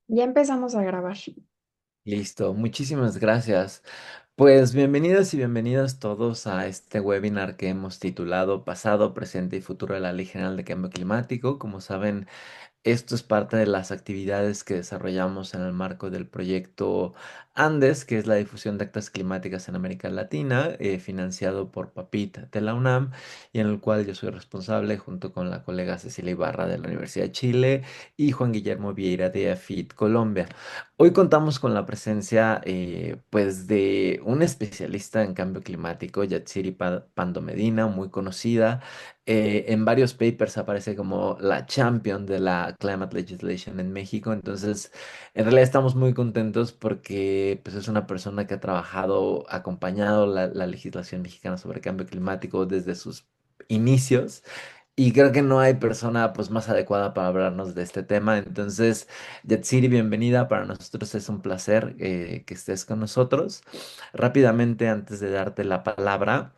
Ya empezamos a grabar. Listo, muchísimas gracias. Pues bienvenidas y bienvenidos todos a este webinar que hemos titulado Pasado, Presente y Futuro de la Ley General de Cambio Climático. Como saben, esto es parte de las actividades que desarrollamos en el marco del proyecto Andes, que es la difusión de actas climáticas en América Latina, financiado por PAPIT de la UNAM, y en el cual yo soy responsable junto con la colega Cecilia Ibarra de la Universidad de Chile y Juan Guillermo Vieira de AFIT Colombia. Hoy contamos con la presencia pues de un especialista en cambio climático, Yatsiri Pando Medina, muy conocida. En varios papers aparece como la champion de la climate legislation en México. Entonces, en realidad estamos muy contentos porque pues, es una persona que ha trabajado, acompañado la legislación mexicana sobre cambio climático desde sus inicios. Y creo que no hay persona pues más adecuada para hablarnos de este tema. Entonces, Yatsiri, bienvenida. Para nosotros es un placer que estés con nosotros. Rápidamente, antes de darte la palabra,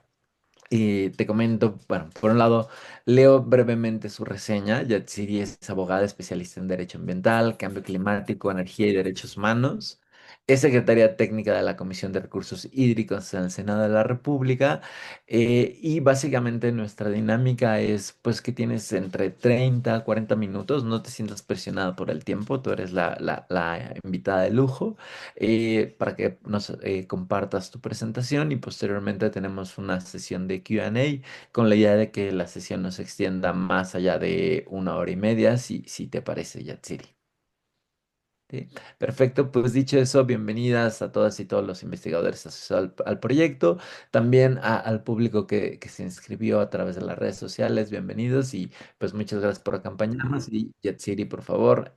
y te comento, bueno, por un lado, leo brevemente su reseña. Yatsiri es abogada especialista en Derecho Ambiental, Cambio Climático, Energía y Derechos Humanos. Es secretaria técnica de la Comisión de Recursos Hídricos en el Senado de la República. Y básicamente nuestra dinámica es, pues, que tienes entre 30 a 40 minutos. No te sientas presionada por el tiempo. Tú eres la invitada de lujo para que nos compartas tu presentación y posteriormente tenemos una sesión de Q&A con la idea de que la sesión no se extienda más allá de 1 hora y media, si te parece, Yatsiri. ¿Sí? Perfecto, pues dicho eso, bienvenidas a todas y todos los investigadores asociados al proyecto, también al público que se inscribió a través de las redes sociales, bienvenidos y pues muchas gracias por acompañarnos y Yatsiri, por favor,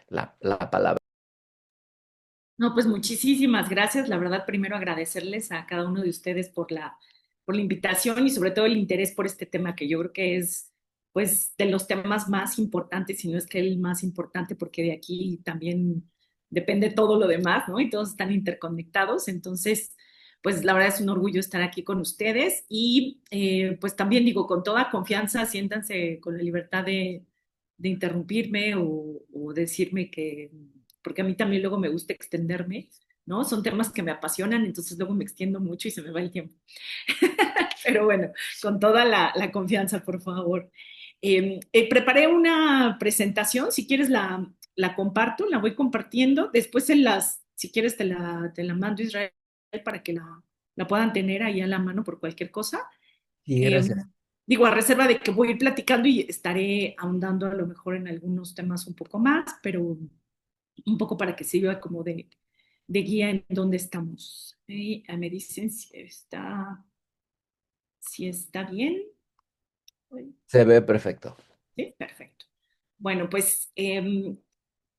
la palabra. No, pues muchísimas gracias. La verdad, primero agradecerles a cada uno de ustedes por la invitación y sobre todo el interés por este tema que yo creo que es pues de los temas más importantes, si no es que el más importante, porque de aquí también depende todo lo demás, ¿no? Y todos están interconectados. Entonces, pues la verdad es un orgullo estar aquí con ustedes y pues también digo, con toda confianza, siéntanse con la libertad de interrumpirme o decirme que porque a mí también luego me gusta extenderme, ¿no? Son temas que me apasionan, entonces luego me extiendo mucho y se me va el tiempo. Pero bueno, con toda la confianza, por favor. Preparé una presentación, si quieres la comparto, la voy compartiendo. Después si quieres te la mando a Israel para que la puedan tener ahí a la mano por cualquier cosa. Sí, Eh, gracias. Digo, a reserva de que voy a ir platicando y estaré ahondando a lo mejor en algunos temas un poco más, pero un poco para que sirva como de guía en dónde estamos. Me dicen si está bien. Se ve perfecto. Sí, perfecto. Bueno, pues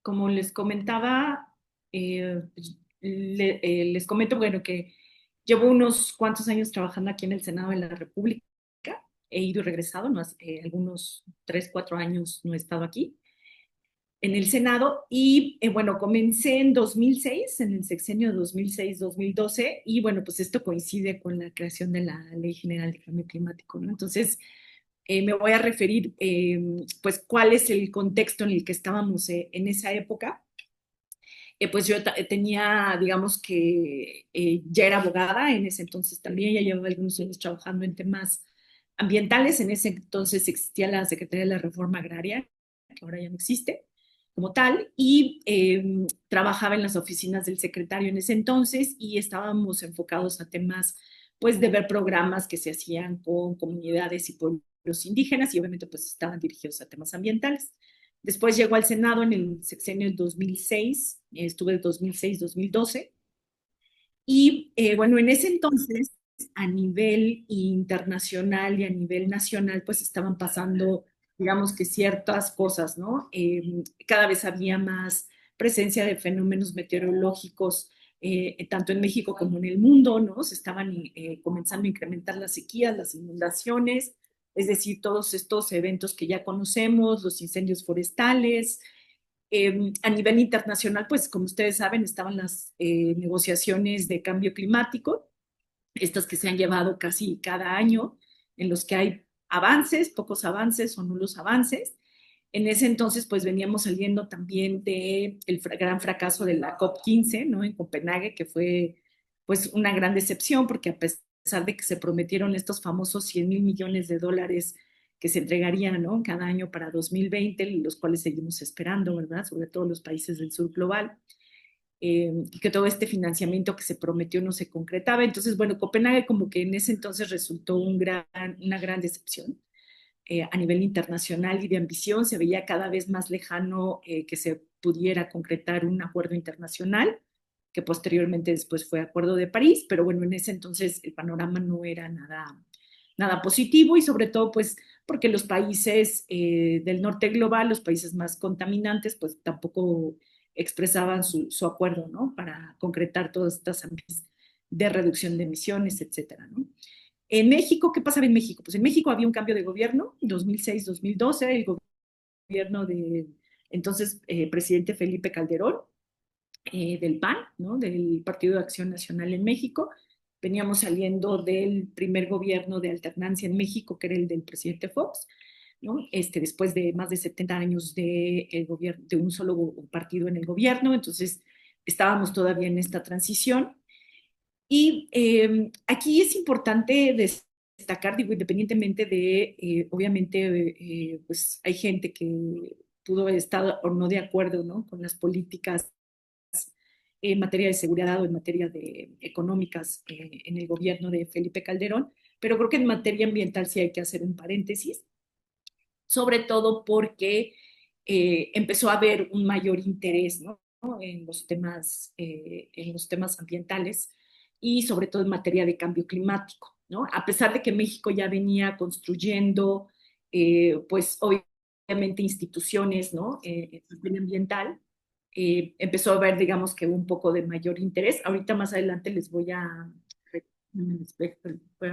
como les comentaba, les comento, bueno, que llevo unos cuantos años trabajando aquí en el Senado de la República. He ido y regresado, no, algunos 3, 4 años no he estado aquí en el Senado y bueno, comencé en 2006, en el sexenio 2006-2012 y bueno, pues esto coincide con la creación de la Ley General de Cambio Climático, ¿no? Entonces, me voy a referir pues cuál es el contexto en el que estábamos en esa época. Pues yo tenía, digamos que ya era abogada en ese entonces también, ya llevaba algunos años trabajando en temas ambientales. En ese entonces existía la Secretaría de la Reforma Agraria, que ahora ya no existe como tal, y trabajaba en las oficinas del secretario en ese entonces y estábamos enfocados a temas, pues, de ver programas que se hacían con comunidades y pueblos indígenas y obviamente pues estaban dirigidos a temas ambientales. Después llegó al Senado en el sexenio del 2006, estuve de 2006-2012, y bueno, en ese entonces, a nivel internacional y a nivel nacional, pues estaban pasando, digamos que ciertas cosas, ¿no? Cada vez había más presencia de fenómenos meteorológicos, tanto en México como en el mundo, ¿no? Se estaban comenzando a incrementar las sequías, las inundaciones, es decir, todos estos eventos que ya conocemos, los incendios forestales. A nivel internacional, pues como ustedes saben, estaban las negociaciones de cambio climático, estas que se han llevado casi cada año, en los que hay avances, pocos avances o nulos avances. En ese entonces, pues veníamos saliendo también del gran fracaso de la COP15, ¿no? En Copenhague, que fue pues una gran decepción, porque a pesar de que se prometieron estos famosos 100.000 millones de dólares que se entregarían, ¿no? Cada año para 2020, los cuales seguimos esperando, ¿verdad? Sobre todo los países del sur global, y que todo este financiamiento que se prometió no se concretaba. Entonces, bueno, Copenhague como que en ese entonces resultó una gran decepción a nivel internacional y de ambición. Se veía cada vez más lejano que se pudiera concretar un acuerdo internacional, que posteriormente después fue Acuerdo de París, pero bueno, en ese entonces el panorama no era nada positivo y sobre todo pues porque los países del norte global, los países más contaminantes, pues tampoco expresaban su acuerdo, ¿no? Para concretar todas estas ambiciones de reducción de emisiones, etcétera, ¿no? En México, ¿qué pasaba en México? Pues en México había un cambio de gobierno, 2006-2012, el gobierno de entonces presidente Felipe Calderón, del PAN, ¿no? Del Partido de Acción Nacional en México. Veníamos saliendo del primer gobierno de alternancia en México, que era el del presidente Fox, ¿no? Después de más de 70 años de un solo partido en el gobierno, entonces estábamos todavía en esta transición. Y aquí es importante destacar, digo, independientemente de, obviamente, pues hay gente que pudo haber estado o no de acuerdo, ¿no? Con las políticas en materia de seguridad o en materia de económicas en el gobierno de Felipe Calderón, pero creo que en materia ambiental sí hay que hacer un paréntesis, sobre todo porque empezó a haber un mayor interés, ¿no? En los temas ambientales y sobre todo en materia de cambio climático, ¿no? A pesar de que México ya venía construyendo, pues obviamente instituciones, ¿no? En materia ambiental, empezó a haber, digamos que un poco de mayor interés. Ahorita más adelante voy a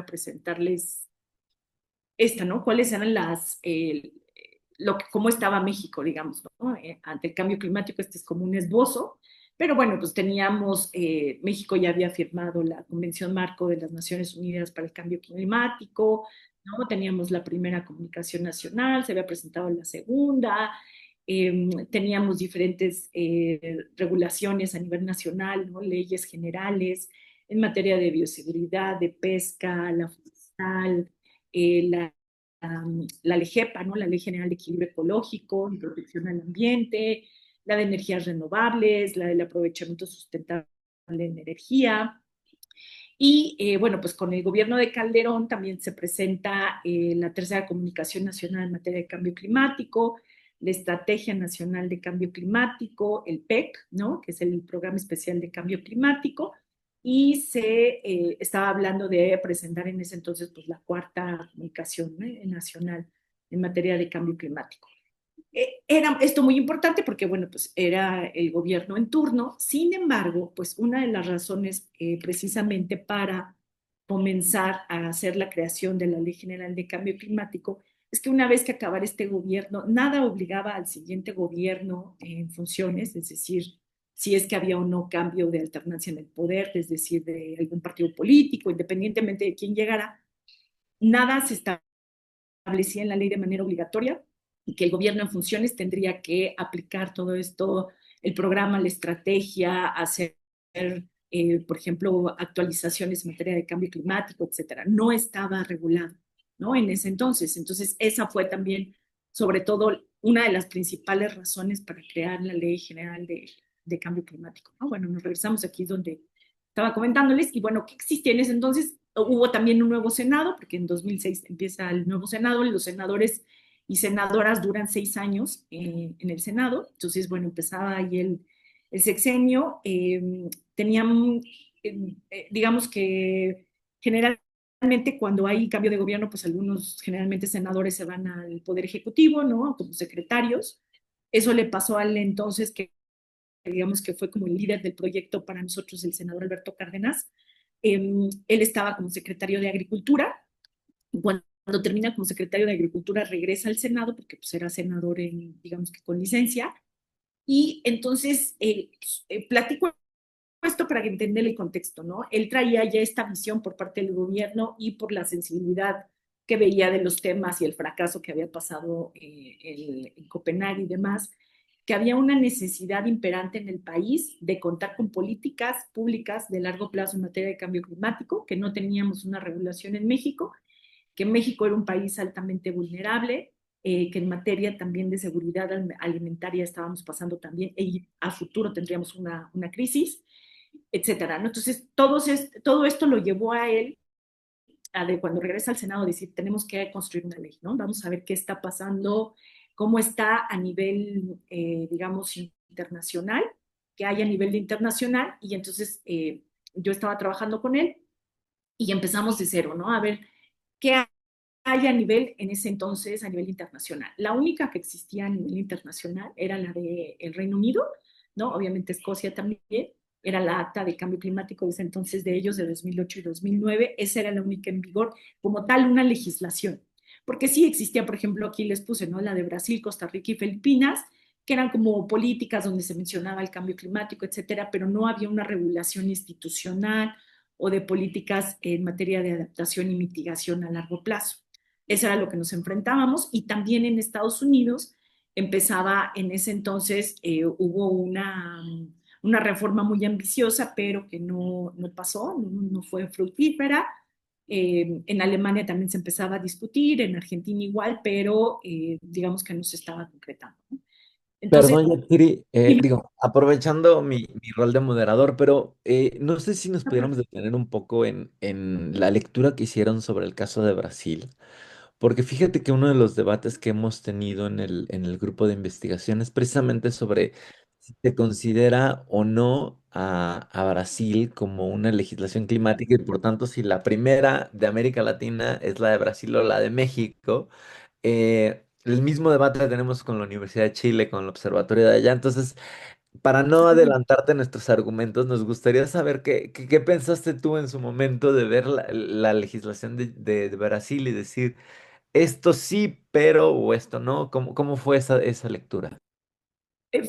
presentarles esta, ¿no? ¿Cuáles eran cómo estaba México, digamos, ¿no? Ante el cambio climático, este es como un esbozo, pero bueno, pues México ya había firmado la Convención Marco de las Naciones Unidas para el Cambio Climático, ¿no? Teníamos la primera comunicación nacional, se había presentado la segunda, teníamos diferentes regulaciones a nivel nacional, ¿no? Leyes generales en materia de bioseguridad, de pesca, la forestal, la LEGEPA, ¿no? La Ley General de Equilibrio Ecológico y Protección al Ambiente, la de energías renovables, la del aprovechamiento sustentable de energía. Y bueno, pues con el gobierno de Calderón también se presenta la tercera comunicación nacional en materia de cambio climático, la Estrategia Nacional de Cambio Climático, el PEC, ¿no? Que es el Programa Especial de Cambio Climático, y se estaba hablando de presentar en ese entonces pues la cuarta comunicación, ¿no? Nacional en materia de cambio climático. Era esto muy importante porque, bueno, pues era el gobierno en turno. Sin embargo, pues una de las razones precisamente para comenzar a hacer la creación de la Ley General de Cambio Climático es que una vez que acabara este gobierno, nada obligaba al siguiente gobierno en funciones, es decir, si es que había o no cambio de alternancia en el poder, es decir, de algún partido político, independientemente de quién llegara, nada se establecía en la ley de manera obligatoria y que el gobierno en funciones tendría que aplicar todo esto, el programa, la estrategia, hacer, por ejemplo, actualizaciones en materia de cambio climático, etcétera. No estaba regulado, ¿no? En ese entonces. Entonces, esa fue también, sobre todo, una de las principales razones para crear la Ley General de Cambio Climático, ¿no? Bueno, nos regresamos aquí donde estaba comentándoles y bueno, ¿qué existía en ese entonces? Hubo también un nuevo Senado, porque en 2006 empieza el nuevo Senado, y los senadores y senadoras duran 6 años en el Senado, entonces, bueno, empezaba ahí el sexenio, tenían, digamos que generalmente cuando hay cambio de gobierno, pues algunos generalmente senadores se van al Poder Ejecutivo, ¿no? Como secretarios. Eso le pasó al entonces que digamos que fue como el líder del proyecto para nosotros, el senador Alberto Cárdenas. Él estaba como secretario de Agricultura. Cuando termina como secretario de Agricultura, regresa al Senado, porque pues, era senador, digamos que con licencia. Y entonces, platico esto para entender el contexto, ¿no? Él traía ya esta visión por parte del gobierno y por la sensibilidad que veía de los temas y el fracaso que había pasado en Copenhague y demás, que había una necesidad imperante en el país de contar con políticas públicas de largo plazo en materia de cambio climático, que no teníamos una regulación en México, que México era un país altamente vulnerable, que en materia también de seguridad alimentaria estábamos pasando también, y a futuro tendríamos una crisis, etcétera, ¿no? Entonces, todo esto lo llevó a él de cuando regresa al Senado, decir, tenemos que construir una ley, ¿no? Vamos a ver qué está pasando, cómo está a nivel, digamos, internacional, qué hay a nivel de internacional, y entonces yo estaba trabajando con él y empezamos de cero, ¿no? A ver qué hay a nivel, en ese entonces, a nivel internacional. La única que existía a nivel internacional era la del Reino Unido, ¿no? Obviamente Escocia también, era la acta de cambio climático de ese entonces de ellos, de 2008 y 2009, esa era la única en vigor, como tal, una legislación. Porque sí existía, por ejemplo, aquí les puse, ¿no? La de Brasil, Costa Rica y Filipinas, que eran como políticas donde se mencionaba el cambio climático, etcétera, pero no había una regulación institucional o de políticas en materia de adaptación y mitigación a largo plazo. Eso era lo que nos enfrentábamos y también en Estados Unidos empezaba en ese entonces, hubo una reforma muy ambiciosa, pero que no pasó, no fue fructífera. En Alemania también se empezaba a discutir, en Argentina igual, pero digamos que no se estaba concretando, ¿no? Entonces, Perdón, Yatsiri, dime, digo, aprovechando mi rol de moderador, pero no sé si nos pudiéramos detener un poco en la lectura que hicieron sobre el caso de Brasil. Porque fíjate que uno de los debates que hemos tenido en el grupo de investigación es precisamente sobre si se considera o no a Brasil como una legislación climática y por tanto si la primera de América Latina es la de Brasil o la de México. El mismo debate que tenemos con la Universidad de Chile, con el observatorio de allá. Entonces, para no adelantarte nuestros argumentos, nos gustaría saber qué pensaste tú en su momento de ver la legislación de Brasil y decir esto sí, pero o esto no. ¿Cómo fue esa lectura?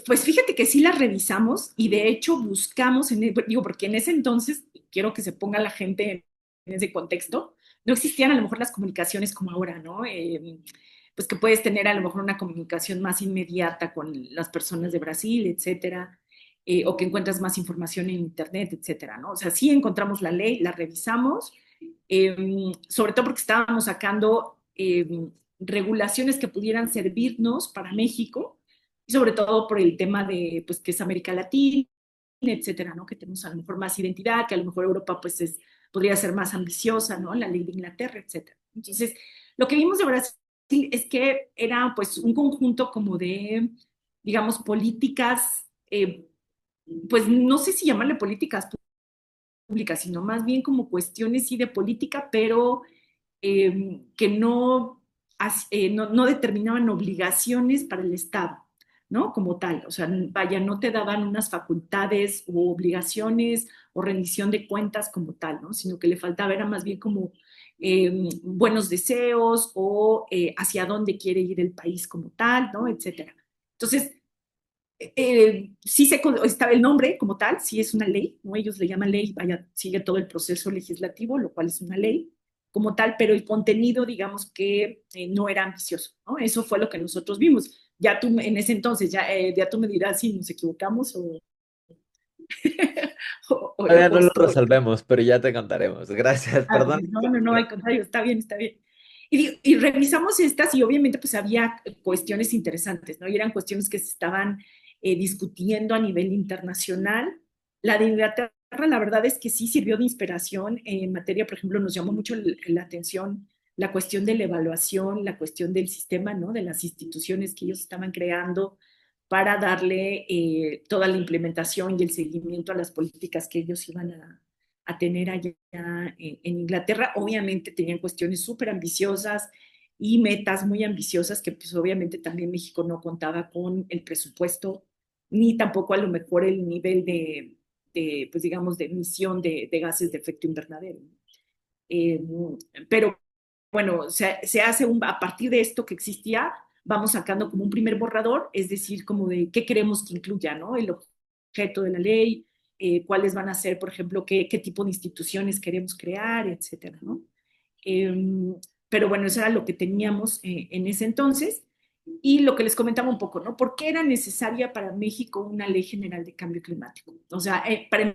pues fíjate que sí la revisamos y de hecho buscamos, digo, porque en ese entonces, quiero que se ponga la gente en ese contexto, no existían a lo mejor las comunicaciones como ahora, ¿no? Pues que puedes tener a lo mejor una comunicación más inmediata con las personas de Brasil, etcétera, o que encuentras más información en internet, etcétera, ¿no? O sea, sí encontramos la ley, la revisamos, sobre todo porque estábamos sacando regulaciones que pudieran servirnos para México, y sobre todo por el tema de, pues, que es América Latina, etcétera, ¿no? Que tenemos a lo mejor más identidad, que a lo mejor Europa, pues, podría ser más ambiciosa, ¿no? La ley de Inglaterra, etcétera. Entonces, lo que vimos de Brasil es que era, pues, un conjunto como de, digamos, políticas, pues, no sé si llamarle políticas públicas, sino más bien como cuestiones, sí, de política, pero que no determinaban obligaciones para el Estado, ¿no? Como tal, o sea, vaya, no te daban unas facultades o obligaciones o rendición de cuentas como tal, ¿no? Sino que le faltaba, era más bien como buenos deseos o hacia dónde quiere ir el país como tal, ¿no? Etcétera. Entonces, sí estaba el nombre como tal, sí es una ley, ¿no? Ellos le llaman ley, vaya, sigue todo el proceso legislativo, lo cual es una ley como tal, pero el contenido, digamos que no era ambicioso, ¿no? Eso fue lo que nosotros vimos. Ya tú, en ese entonces, ya tú me dirás si nos equivocamos Todavía o no lo estoy. resolvemos, pero ya te contaremos. Gracias, Ah, perdón. no, al contrario, está bien, está bien. Y revisamos estas y obviamente pues había cuestiones interesantes, ¿no? Y eran cuestiones que se estaban discutiendo a nivel internacional. La de Inglaterra, la verdad es que sí sirvió de inspiración en materia, por ejemplo, nos llamó mucho la atención la cuestión de la evaluación, la cuestión del sistema, ¿no? De las instituciones que ellos estaban creando para darle toda la implementación y el seguimiento a las políticas que ellos iban a tener allá en Inglaterra. Obviamente tenían cuestiones súper ambiciosas y metas muy ambiciosas que pues obviamente también México no contaba con el presupuesto ni tampoco a lo mejor el nivel pues digamos, de emisión de gases de efecto invernadero. Eh, pero bueno, se hace a partir de esto que existía, vamos sacando como un primer borrador, es decir, como de qué queremos que incluya, ¿no? El objeto de la ley, cuáles van a ser, por ejemplo, qué tipo de instituciones queremos crear, etcétera, ¿no? Eh, pero bueno, eso era lo que teníamos en ese entonces. Y lo que les comentaba un poco, ¿no? ¿Por qué era necesaria para México una ley general de cambio climático? O sea, para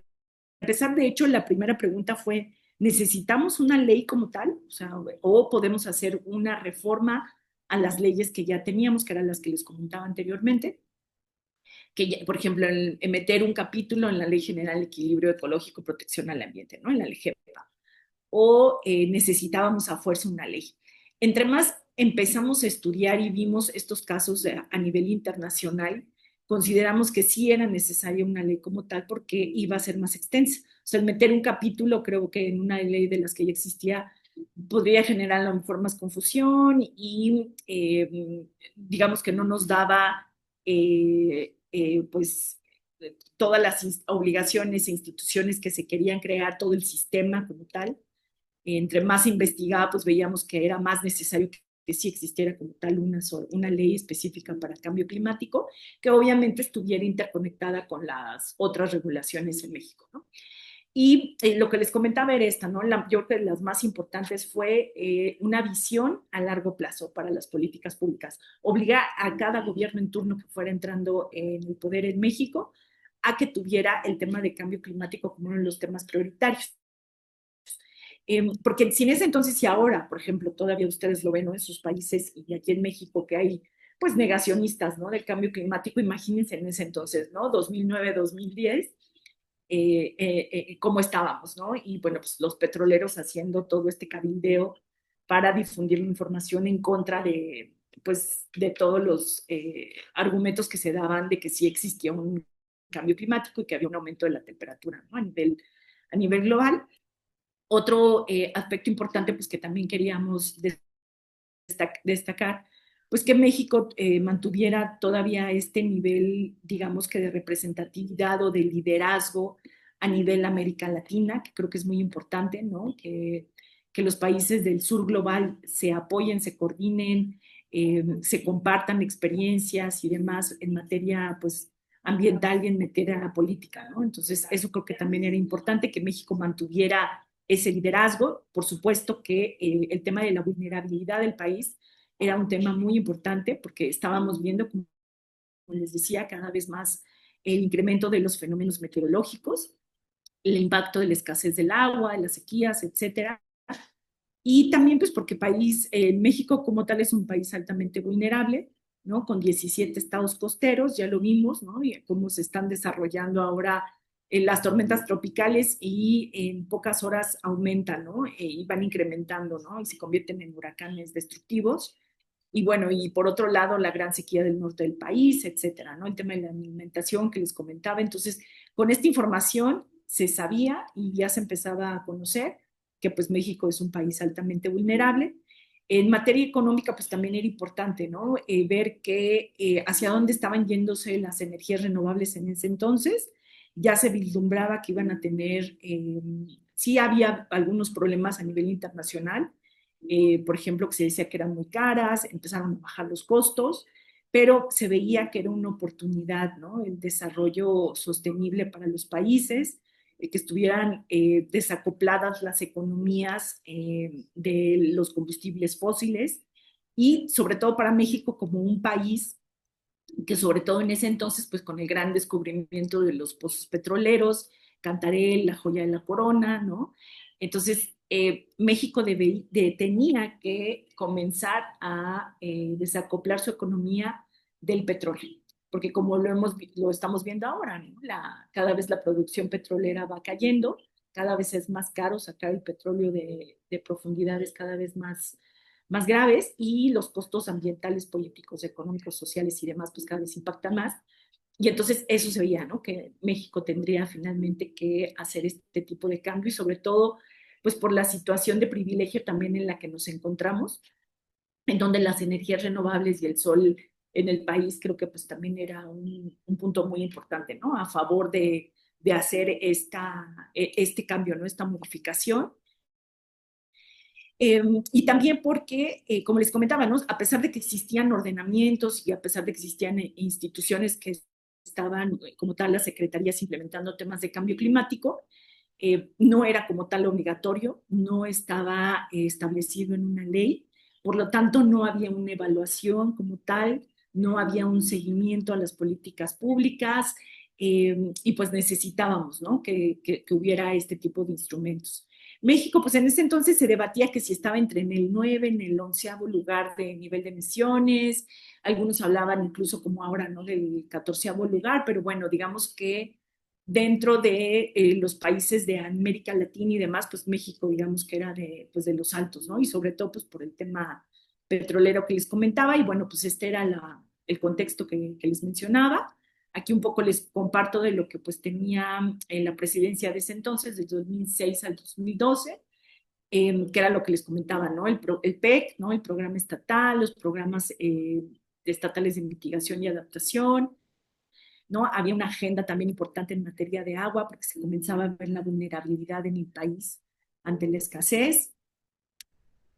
empezar, de hecho, la primera pregunta fue, ¿necesitamos una ley como tal? O sea, o podemos hacer una reforma a las leyes que ya teníamos, que eran las que les comentaba anteriormente, que, ya, por ejemplo, meter un capítulo en la Ley General de Equilibrio Ecológico y Protección al Ambiente, ¿no? En la ley o necesitábamos a fuerza una ley. Entre más empezamos a estudiar y vimos estos casos a nivel internacional, consideramos que sí era necesaria una ley como tal porque iba a ser más extensa. O sea, el meter un capítulo, creo que en una ley de las que ya existía, podría generar a lo mejor más confusión y digamos que no nos daba pues todas las obligaciones e instituciones que se querían crear, todo el sistema como tal. Entre más investigaba, pues veíamos que era más necesario que sí existiera como tal una ley específica para cambio climático, que obviamente estuviera interconectada con las otras regulaciones en México, ¿no? Y lo que les comentaba era esta, ¿no? Yo creo que las más importantes fue una visión a largo plazo para las políticas públicas. Obligar a cada gobierno en turno que fuera entrando en el poder en México a que tuviera el tema de cambio climático como uno de los temas prioritarios. Porque si en ese entonces y ahora, por ejemplo, todavía ustedes lo ven, ¿no? En sus países y aquí en México que hay pues negacionistas, ¿no? Del cambio climático, imagínense en ese entonces, ¿no? 2009, 2010, cómo estábamos, ¿no? Y bueno, pues los petroleros haciendo todo este cabildeo para difundir la información en contra de, pues, de todos los argumentos que se daban de que sí existía un cambio climático y que había un aumento de la temperatura, ¿no? A nivel global. Otro aspecto importante, pues que también queríamos destacar, pues que México mantuviera todavía este nivel, digamos que de representatividad o de liderazgo a nivel América Latina, que creo que es muy importante, ¿no? Que los países del sur global se apoyen, se coordinen, se compartan experiencias y demás en materia, pues, ambiental y en materia política, ¿no? Entonces, eso creo que también era importante, que México mantuviera ese liderazgo. Por supuesto que el tema de la vulnerabilidad del país era un tema muy importante porque estábamos viendo, como les decía, cada vez más el incremento de los fenómenos meteorológicos, el impacto de la escasez del agua, de las sequías, etcétera. Y también pues porque México como tal es un país altamente vulnerable, ¿no? Con 17 estados costeros, ya lo vimos, ¿no? Y cómo se están desarrollando ahora las tormentas tropicales y en pocas horas aumentan, ¿no? Y van incrementando, ¿no? Y se convierten en huracanes destructivos. Y bueno, y por otro lado, la gran sequía del norte del país, etcétera, ¿no? El tema de la alimentación que les comentaba. Entonces, con esta información se sabía y ya se empezaba a conocer que pues México es un país altamente vulnerable. En materia económica, pues también era importante, ¿no? Ver hacia dónde estaban yéndose las energías renovables en ese entonces. Ya se vislumbraba que iban a tener, sí había algunos problemas a nivel internacional, por ejemplo, que se decía que eran muy caras, empezaron a bajar los costos, pero se veía que era una oportunidad, ¿no? El desarrollo sostenible para los países, que estuvieran desacopladas las economías de los combustibles fósiles y sobre todo para México como un país que sobre todo en ese entonces, pues con el gran descubrimiento de los pozos petroleros, Cantarell, la joya de la corona, ¿no? Entonces, México tenía que comenzar a desacoplar su economía del petróleo, porque como lo estamos viendo ahora, ¿no? Cada vez la producción petrolera va cayendo, cada vez es más caro sacar el petróleo de profundidades cada vez más graves y los costos ambientales, políticos, económicos, sociales y demás, pues cada vez impactan más. Y entonces eso se veía, ¿no? Que México tendría finalmente que hacer este tipo de cambio y sobre todo, pues por la situación de privilegio también en la que nos encontramos, en donde las energías renovables y el sol en el país creo que pues también era un punto muy importante, ¿no? A favor de hacer este cambio, ¿no? Esta modificación. Y también porque, como les comentaba, ¿no? A pesar de que existían ordenamientos y a pesar de que existían instituciones que estaban como tal las secretarías implementando temas de cambio climático, no era como tal obligatorio, no estaba establecido en una ley, por lo tanto no había una evaluación como tal, no había un seguimiento a las políticas públicas y pues necesitábamos, ¿no? Que hubiera este tipo de instrumentos. México, pues en ese entonces se debatía que si estaba entre en el 9, en el 11º lugar de nivel de emisiones, algunos hablaban incluso como ahora, ¿no? Del 14º lugar, pero bueno, digamos que dentro de los países de América Latina y demás, pues México, digamos que era de, pues de los altos, ¿no? Y sobre todo, pues por el tema petrolero que les comentaba, y bueno, pues este era el contexto que les mencionaba. Aquí un poco les comparto de lo que pues tenía la presidencia de ese entonces, del 2006 al 2012, que era lo que les comentaba, ¿no? El PEC, ¿no? El programa estatal, los programas estatales de mitigación y adaptación, ¿no? Había una agenda también importante en materia de agua, porque se comenzaba a ver la vulnerabilidad en el país ante la escasez,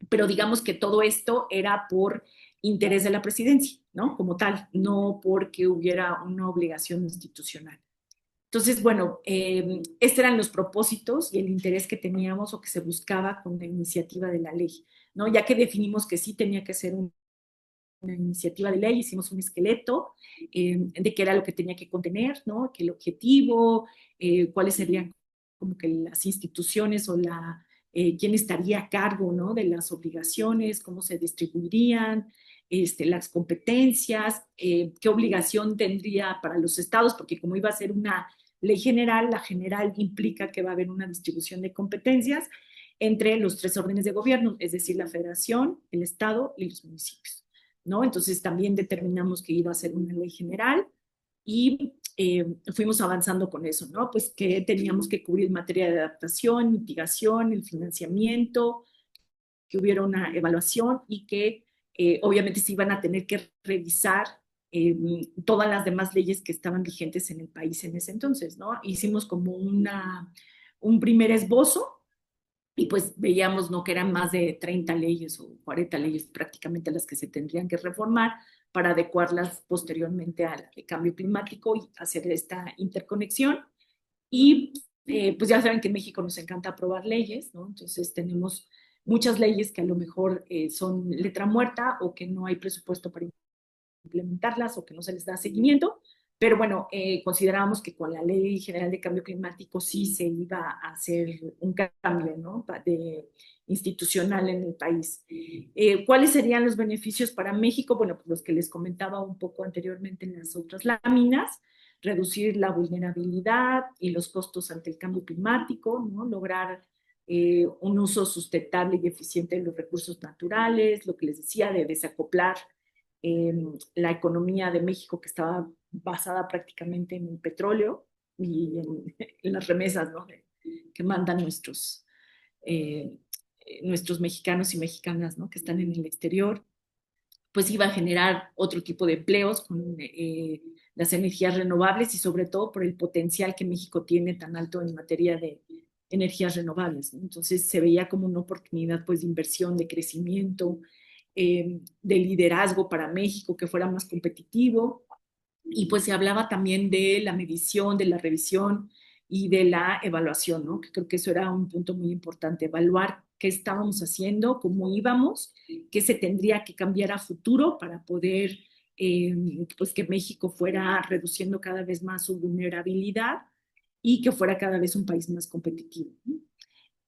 pero digamos que todo esto era por interés de la presidencia, ¿no? Como tal, no porque hubiera una obligación institucional. Entonces, bueno, estos eran los propósitos y el interés que teníamos o que se buscaba con la iniciativa de la ley, ¿no? Ya que definimos que sí tenía que ser una iniciativa de ley, hicimos un esqueleto de qué era lo que tenía que contener, ¿no? Que el objetivo, cuáles serían como que las instituciones o quién estaría a cargo, ¿no? De las obligaciones, cómo se distribuirían, las competencias, qué obligación tendría para los estados, porque como iba a ser una ley general, la general implica que va a haber una distribución de competencias entre los tres órdenes de gobierno, es decir, la federación, el estado y los municipios. ¿No? Entonces también determinamos que iba a ser una ley general y fuimos avanzando con eso, ¿no? Pues que teníamos que cubrir materia de adaptación, mitigación, el financiamiento, que hubiera una evaluación y que obviamente se iban a tener que revisar eh, todas las demás leyes que estaban vigentes en el país en ese entonces, ¿no? Hicimos como un primer esbozo y pues veíamos, ¿no? Que eran más de 30 leyes o 40 leyes prácticamente las que se tendrían que reformar para adecuarlas posteriormente al cambio climático y hacer esta interconexión. Y pues ya saben que en México nos encanta aprobar leyes, ¿no? Entonces tenemos muchas leyes que a lo mejor son letra muerta o que no hay presupuesto para implementarlas o que no se les da seguimiento. Pero bueno, considerábamos que con la Ley General de Cambio Climático sí se iba a hacer un cambio, ¿no? Institucional en el país. ¿Cuáles serían los beneficios para México? Bueno, pues los que les comentaba un poco anteriormente en las otras láminas, reducir la vulnerabilidad y los costos ante el cambio climático, ¿no? Lograr un uso sustentable y eficiente de los recursos naturales, lo que les decía de desacoplar eh, la economía de México que estaba basada prácticamente en el petróleo y en las remesas, ¿no? Que mandan eh, nuestros mexicanos y mexicanas, ¿no? Que están en el exterior, pues iba a generar otro tipo de empleos con las energías renovables y sobre todo por el potencial que México tiene tan alto en materia de energías renovables, ¿no? Entonces se veía como una oportunidad pues de inversión, de crecimiento, de liderazgo para México, que fuera más competitivo. Y pues se hablaba también de la medición, de la revisión y de la evaluación, ¿no? Que creo que eso era un punto muy importante, evaluar qué estábamos haciendo, cómo íbamos, qué se tendría que cambiar a futuro para poder, eh, pues que México fuera reduciendo cada vez más su vulnerabilidad y que fuera cada vez un país más competitivo, ¿no?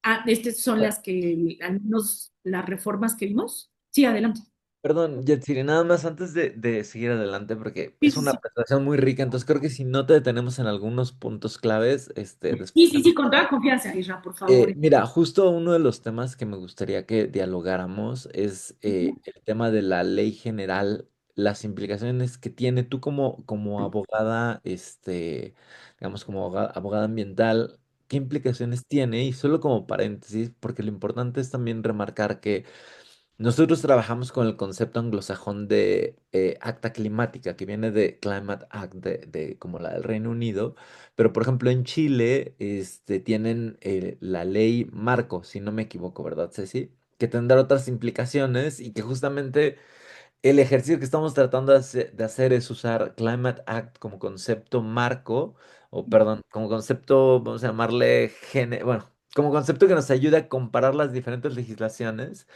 Ah, estas son las que, al menos las reformas que vimos. Sí, adelante. Perdón, Yatsiri, nada más antes de seguir adelante, porque Sí, es sí, una sí. presentación muy rica, entonces creo que si no te detenemos en algunos puntos claves, Sí, después sí, sí, con toda confianza, Isra, por favor. mira, justo uno de los temas que me gustaría que dialogáramos es el tema de la ley general, las implicaciones que tiene tú como abogada, digamos, como abogada ambiental, qué implicaciones tiene, y solo como paréntesis, porque lo importante es también remarcar que nosotros trabajamos con el concepto anglosajón de acta climática, que viene de Climate Act, como la del Reino Unido, pero por ejemplo en Chile tienen la ley Marco, si no me equivoco, ¿verdad, Ceci? Que tendrá otras implicaciones y que justamente el ejercicio que estamos tratando de hacer es usar Climate Act como concepto marco o perdón, como concepto, vamos a llamarle, bueno, como concepto que nos ayude a comparar las diferentes legislaciones,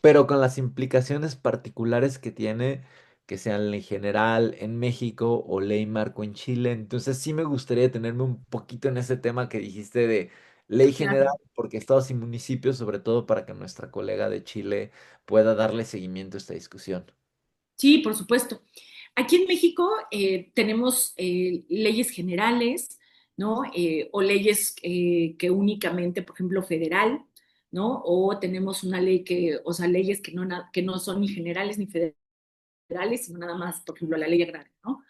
pero con las implicaciones particulares que tiene, que sean ley general en México o ley marco en Chile. Entonces sí me gustaría detenerme un poquito en ese tema que dijiste de ley general, Claro. porque estados y municipios, sobre todo para que nuestra colega de Chile pueda darle seguimiento a esta discusión. Sí, por supuesto. Aquí en México tenemos leyes generales, ¿no? O leyes que únicamente, por ejemplo, federal, ¿no? O tenemos una ley que, o sea, leyes que no son ni generales ni federales, sino nada más, por ejemplo, la ley agraria, ¿no?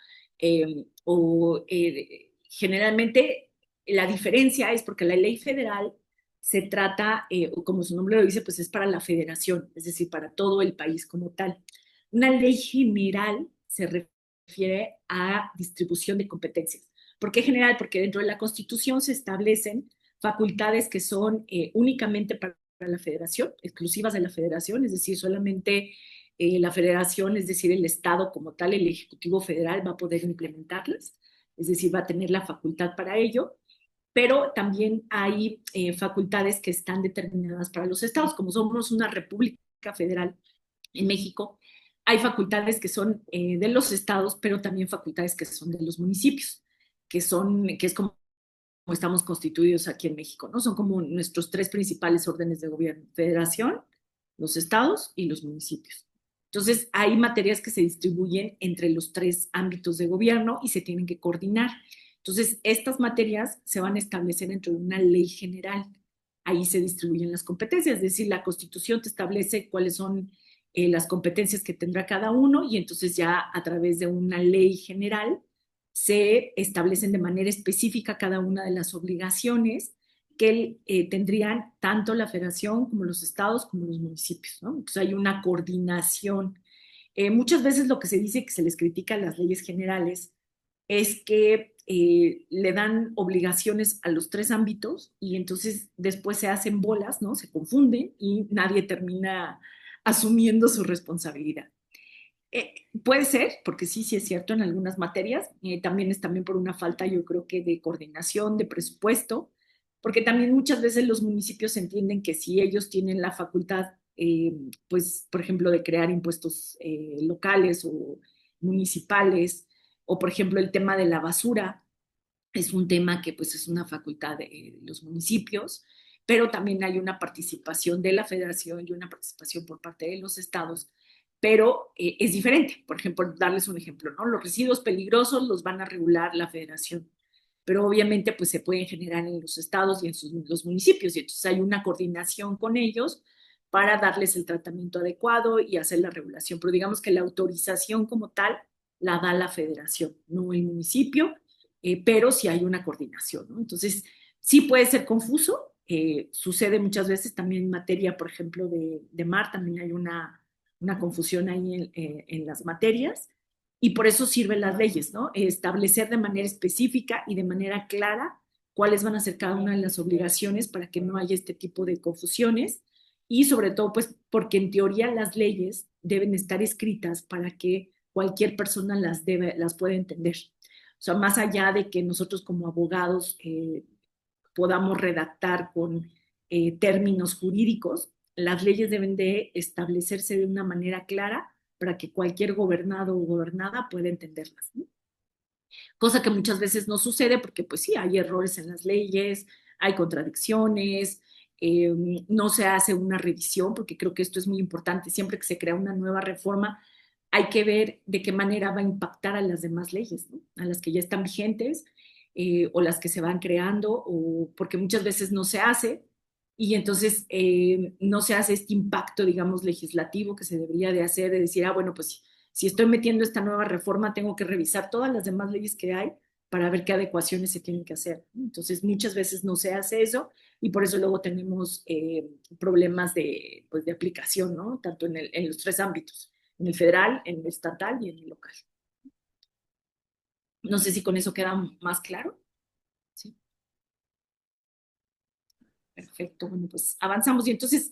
Generalmente la diferencia es porque la ley federal se trata, como su nombre lo dice, pues es para la federación, es decir, para todo el país como tal. Una ley general se refiere a distribución de competencias. ¿Por qué general? Porque dentro de la Constitución se establecen facultades que son únicamente para la federación, exclusivas de la federación, es decir, solamente la federación, es decir, el Estado como tal, el Ejecutivo Federal va a poder implementarlas, es decir, va a tener la facultad para ello, pero también hay facultades que están determinadas para los estados, como somos una república federal en México, hay facultades que son de los estados, pero también facultades que son de los municipios, que es como estamos constituidos aquí en México, ¿no? Son como nuestros tres principales órdenes de gobierno: federación, los estados y los municipios. Entonces, hay materias que se distribuyen entre los tres ámbitos de gobierno y se tienen que coordinar. Entonces, estas materias se van a establecer dentro de una ley general. Ahí se distribuyen las competencias, es decir, la Constitución te establece cuáles son las competencias que tendrá cada uno y entonces ya a través de una ley general se establecen de manera específica cada una de las obligaciones que tendrían tanto la federación como los estados como los municipios, ¿no? Entonces hay una coordinación. Muchas veces lo que se dice que se les critica a las leyes generales es que le dan obligaciones a los tres ámbitos y entonces después se hacen bolas, ¿no? Se confunden y nadie termina asumiendo su responsabilidad. Puede ser, porque sí, sí es cierto en algunas materias, también es también por una falta, yo creo que de coordinación, de presupuesto, porque también muchas veces los municipios entienden que si ellos tienen la facultad, pues, por ejemplo, de crear impuestos locales o municipales, o por ejemplo el tema de la basura, es un tema que pues es una facultad de los municipios, pero también hay una participación de la federación y una participación por parte de los estados, pero es diferente. Por ejemplo, darles un ejemplo, ¿no? Los residuos peligrosos los van a regular la federación, pero obviamente pues se pueden generar en los estados y en los municipios, y entonces hay una coordinación con ellos para darles el tratamiento adecuado y hacer la regulación, pero digamos que la autorización como tal la da la federación, no el municipio, pero sí hay una coordinación, ¿no? Entonces, sí puede ser confuso, sucede muchas veces también en materia, por ejemplo, de mar, también hay una confusión ahí en las materias, y por eso sirven las leyes, ¿no? Establecer de manera específica y de manera clara cuáles van a ser cada una de las obligaciones para que no haya este tipo de confusiones y sobre todo, pues, porque en teoría las leyes deben estar escritas para que cualquier persona las pueda entender. O sea, más allá de que nosotros como abogados podamos redactar con términos jurídicos, las leyes deben de establecerse de una manera clara para que cualquier gobernado o gobernada pueda entenderlas, ¿no? Cosa que muchas veces no sucede porque pues sí, hay errores en las leyes, hay contradicciones, eh, no se hace una revisión, porque creo que esto es muy importante. Siempre que se crea una nueva reforma, hay que ver de qué manera va a impactar a las demás leyes, ¿no? A las que ya están vigentes o las que se van creando, o porque muchas veces no se hace y entonces no se hace este impacto, digamos, legislativo que se debería de hacer, de decir, ah, bueno, pues si estoy metiendo esta nueva reforma, tengo que revisar todas las demás leyes que hay para ver qué adecuaciones se tienen que hacer. Entonces, muchas veces no se hace eso y por eso luego tenemos problemas pues, de aplicación, ¿no? Tanto en los tres ámbitos, en el federal, en el estatal y en el local. No sé si con eso queda más claro. Sí, perfecto. Bueno, pues avanzamos y entonces,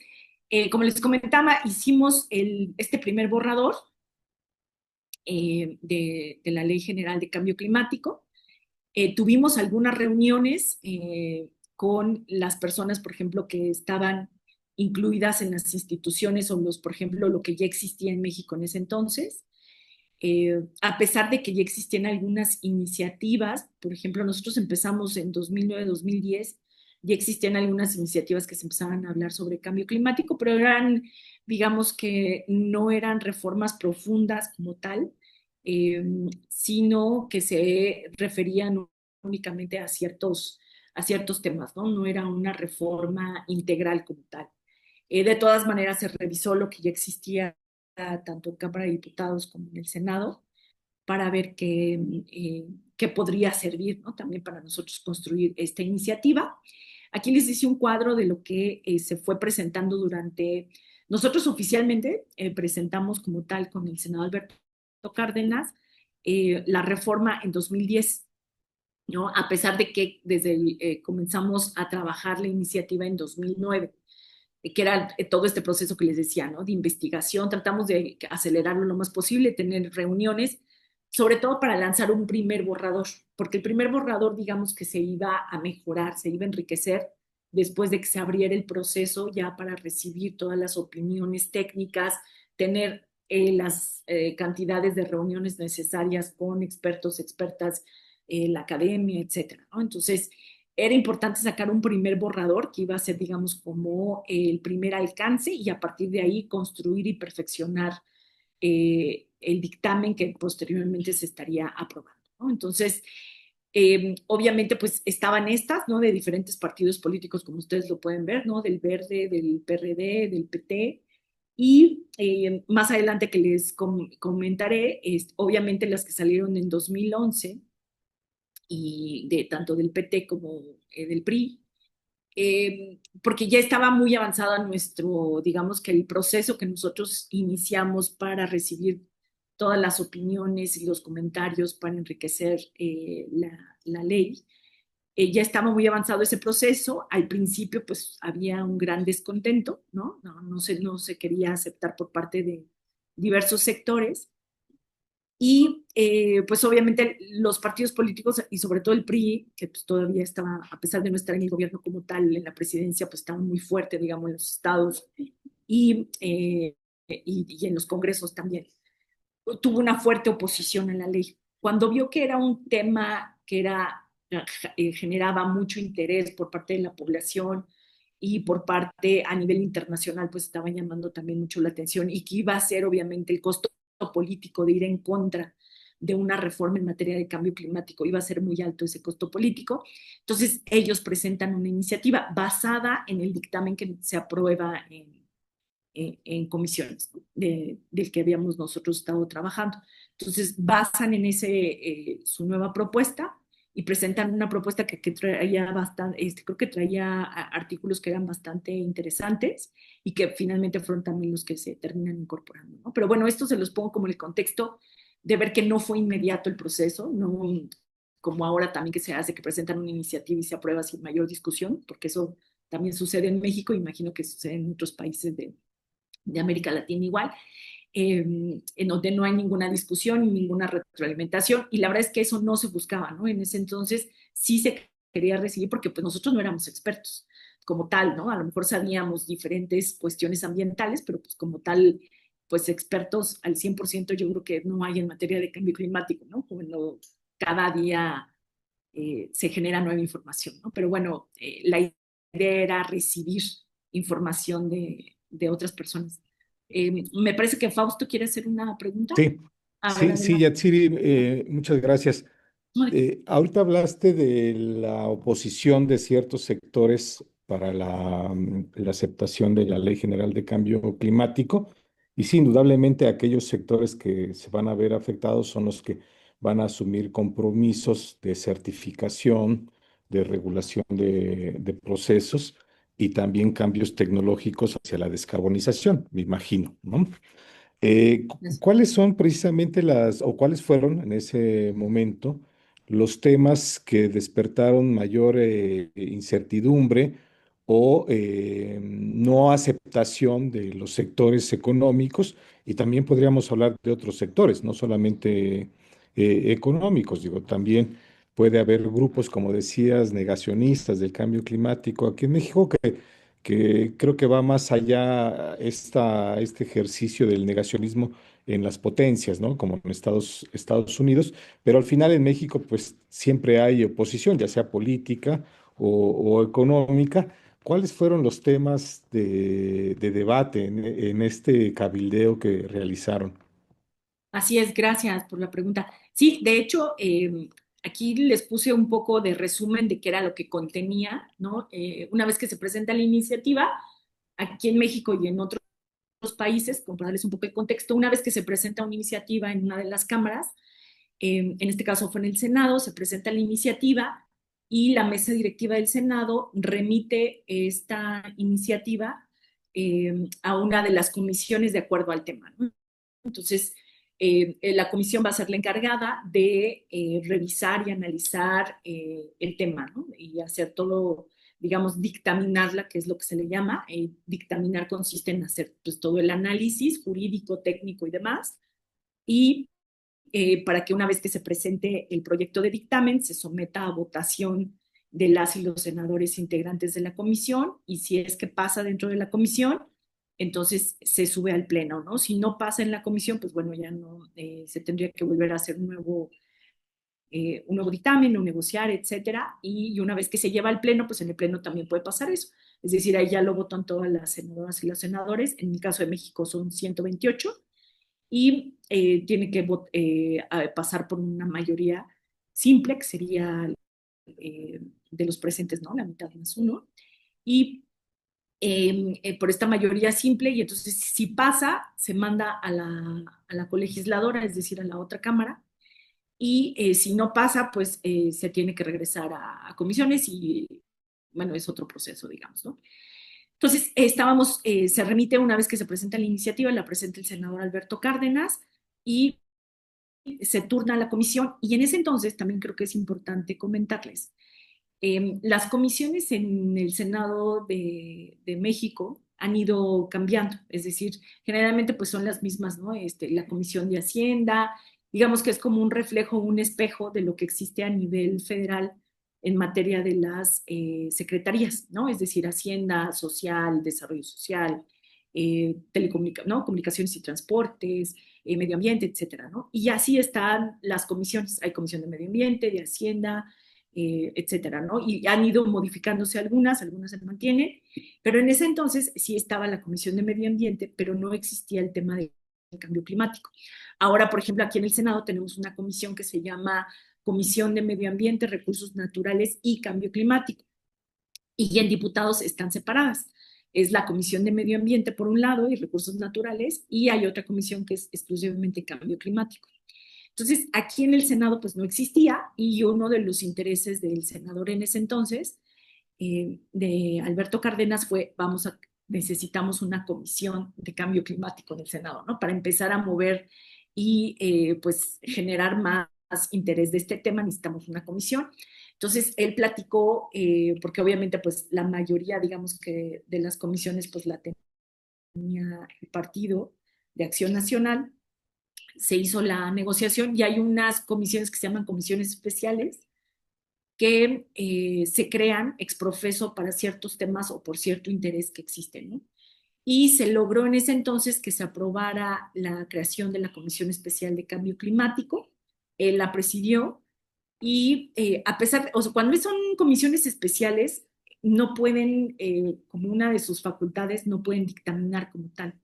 como les comentaba, hicimos este primer borrador de la Ley General de Cambio Climático. Tuvimos algunas reuniones con las personas, por ejemplo, que estaban incluidas en las instituciones o los, por ejemplo, lo que ya existía en México en ese entonces. A pesar de que ya existían algunas iniciativas, por ejemplo, nosotros empezamos en 2009-2010, ya existían algunas iniciativas que se empezaban a hablar sobre cambio climático, pero eran, digamos que no eran reformas profundas como tal, eh, sino que se referían únicamente a ciertos temas, ¿no? No era una reforma integral como tal. De todas maneras, se revisó lo que ya existía tanto en Cámara de Diputados como en el Senado para ver qué podría servir, ¿no? También para nosotros construir esta iniciativa. Aquí les hice un cuadro de lo que se fue presentando durante... Nosotros oficialmente presentamos como tal con el senador Alberto Cárdenas la reforma en 2010, ¿no? A pesar de que desde comenzamos a trabajar la iniciativa en 2009, que era todo este proceso que les decía, ¿no? De investigación, tratamos de acelerarlo lo más posible, tener reuniones, sobre todo para lanzar un primer borrador, porque el primer borrador, digamos que se iba a mejorar, se iba a enriquecer después de que se abriera el proceso ya para recibir todas las opiniones técnicas, tener las cantidades de reuniones necesarias con expertos, expertas, la academia, etcétera, ¿no? Entonces, era importante sacar un primer borrador que iba a ser, digamos, como el primer alcance y a partir de ahí construir y perfeccionar el dictamen que posteriormente se estaría aprobando, ¿no? Entonces, obviamente, pues estaban estas, ¿no? De diferentes partidos políticos, como ustedes lo pueden ver, ¿no? Del Verde, del PRD, del PT. Y más adelante que les comentaré, obviamente las que salieron en 2011 y de tanto del PT como del PRI, porque ya estaba muy avanzado nuestro, digamos que el proceso que nosotros iniciamos para recibir todas las opiniones y los comentarios para enriquecer la ley. Ya estaba muy avanzado ese proceso. Al principio, pues había un gran descontento, ¿no? No se quería aceptar por parte de diversos sectores. Y pues obviamente los partidos políticos y sobre todo el PRI, que pues todavía estaba, a pesar de no estar en el gobierno como tal, en la presidencia, pues estaba muy fuerte, digamos, en los estados y en los congresos también. Tuvo una fuerte oposición a la ley. Cuando vio que era un tema que generaba mucho interés por parte de la población y por parte a nivel internacional, pues estaba llamando también mucho la atención y que iba a ser obviamente el costo político de ir en contra de una reforma en materia de cambio climático, iba a ser muy alto ese costo político. Entonces ellos presentan una iniciativa basada en el dictamen que se aprueba en comisiones del que habíamos nosotros estado trabajando. Entonces basan en ese su nueva propuesta y presentan una propuesta que traía bastante, creo que traía artículos que eran bastante interesantes y que finalmente fueron también los que se terminan incorporando, ¿no? Pero bueno, esto se los pongo como el contexto de ver que no fue inmediato el proceso, no como ahora también que se hace, que presentan una iniciativa y se aprueba sin mayor discusión, porque eso también sucede en México, imagino que sucede en otros países de América Latina igual, en donde no hay ninguna discusión y ninguna retroalimentación. Y la verdad es que eso no se buscaba, ¿no? En ese entonces sí se quería recibir porque pues nosotros no éramos expertos como tal, ¿no? A lo mejor sabíamos diferentes cuestiones ambientales, pero pues como tal, pues expertos al 100% yo creo que no hay en materia de cambio climático, ¿no? Cuando cada día se genera nueva información, ¿no? Pero bueno, la idea era recibir información de otras personas. Me parece que Fausto quiere hacer una pregunta. Sí, A ver, sí, adelante. Yatsiri, muchas gracias. Ahorita hablaste de la oposición de ciertos sectores para la aceptación de la Ley General de Cambio Climático y sí, indudablemente aquellos sectores que se van a ver afectados son los que van a asumir compromisos de certificación, de regulación de procesos y también cambios tecnológicos hacia la descarbonización, me imagino, ¿no? ¿Cuáles son precisamente o cuáles fueron en ese momento los temas que despertaron mayor incertidumbre o no aceptación de los sectores económicos? Y también podríamos hablar de otros sectores, no solamente económicos, digo, también puede haber grupos, como decías, negacionistas del cambio climático aquí en México, que creo que va más allá este ejercicio del negacionismo en las potencias, ¿no? Como en Estados Unidos, pero al final en México pues siempre hay oposición, ya sea política o económica. ¿Cuáles fueron los temas de debate en este cabildeo que realizaron? Así es, gracias por la pregunta. Sí, de hecho, aquí les puse un poco de resumen de qué era lo que contenía, ¿no? Una vez que se presenta la iniciativa, aquí en México y en otros países, como para darles un poco el contexto, una vez que se presenta una iniciativa en una de las cámaras, en este caso fue en el Senado, se presenta la iniciativa y la mesa directiva del Senado remite esta iniciativa a una de las comisiones de acuerdo al tema, ¿no? Entonces, la comisión va a ser la encargada de revisar y analizar el tema, ¿no? Y hacer todo, digamos, dictaminarla, que es lo que se le llama. Dictaminar consiste en hacer pues, todo el análisis jurídico, técnico y demás. Y para que una vez que se presente el proyecto de dictamen, se someta a votación de las y los senadores integrantes de la comisión, y si es que pasa dentro de la comisión, entonces se sube al pleno, ¿no? Si no pasa en la comisión, pues bueno, ya no, se tendría que volver a hacer un nuevo dictamen o negociar, etcétera, y una vez que se lleva al pleno, pues en el pleno también puede pasar eso. Es decir, ahí ya lo votan todas las senadoras y los senadores. En el caso de México son 128 y tiene que pasar por una mayoría simple, que sería de los presentes, ¿no? La mitad más uno. Y por esta mayoría simple, y entonces si pasa, se manda a la colegisladora, es decir, a la otra cámara, y si no pasa, pues se tiene que regresar a comisiones y, bueno, es otro proceso, digamos, ¿no? Entonces, se remite una vez que se presenta la iniciativa, la presenta el senador Alberto Cárdenas y se turna a la comisión. Y en ese entonces también creo que es importante comentarles, las comisiones en el Senado de México han ido cambiando, es decir, generalmente pues son las mismas, ¿no? La Comisión de Hacienda, digamos que es como un reflejo, un espejo de lo que existe a nivel federal en materia de las secretarías, ¿no? Es decir, Hacienda, Social, Desarrollo Social, ¿no? Comunicaciones y Transportes, Medio Ambiente, etcétera, ¿no? Y así están las comisiones. Hay comisión de Medio Ambiente, de Hacienda, etcétera, ¿no? Y han ido modificándose algunas se mantienen, pero en ese entonces sí estaba la Comisión de Medio Ambiente, pero no existía el tema del cambio climático. Ahora, por ejemplo, aquí en el Senado tenemos una comisión que se llama Comisión de Medio Ambiente, Recursos Naturales y Cambio Climático, y en diputados están separadas. Es la Comisión de Medio Ambiente por un lado y Recursos Naturales, y hay otra comisión que es exclusivamente Cambio Climático. Entonces, aquí en el Senado pues no existía, y uno de los intereses del senador en ese entonces, de Alberto Cárdenas, fue, necesitamos una comisión de cambio climático en el Senado, ¿no? Para empezar a mover y pues generar más interés de este tema, necesitamos una comisión. Entonces, él platicó, porque obviamente pues la mayoría, digamos que de las comisiones pues la tenía el Partido de Acción Nacional. Se hizo la negociación y hay unas comisiones que se llaman comisiones especiales que se crean ex profeso para ciertos temas o por cierto interés que existe, ¿no? Y se logró en ese entonces que se aprobara la creación de la Comisión Especial de Cambio Climático. Él la presidió y a pesar, o sea, cuando son comisiones especiales, no pueden, como una de sus facultades, no pueden dictaminar como tal,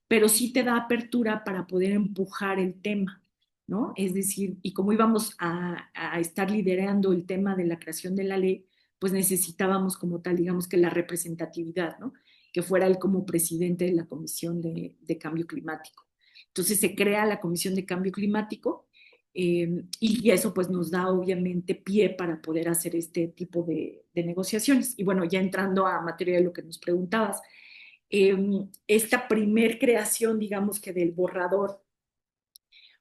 pero sí te da apertura para poder empujar el tema, ¿no? Es decir, y como íbamos a estar liderando el tema de la creación de la ley, pues necesitábamos como tal, digamos que la representatividad, ¿no? Que fuera él como presidente de la Comisión de Cambio Climático. Entonces se crea la Comisión de Cambio Climático, y eso pues nos da obviamente pie para poder hacer este tipo de negociaciones. Y bueno, ya entrando a materia de lo que nos preguntabas, esta primer creación, digamos que del borrador,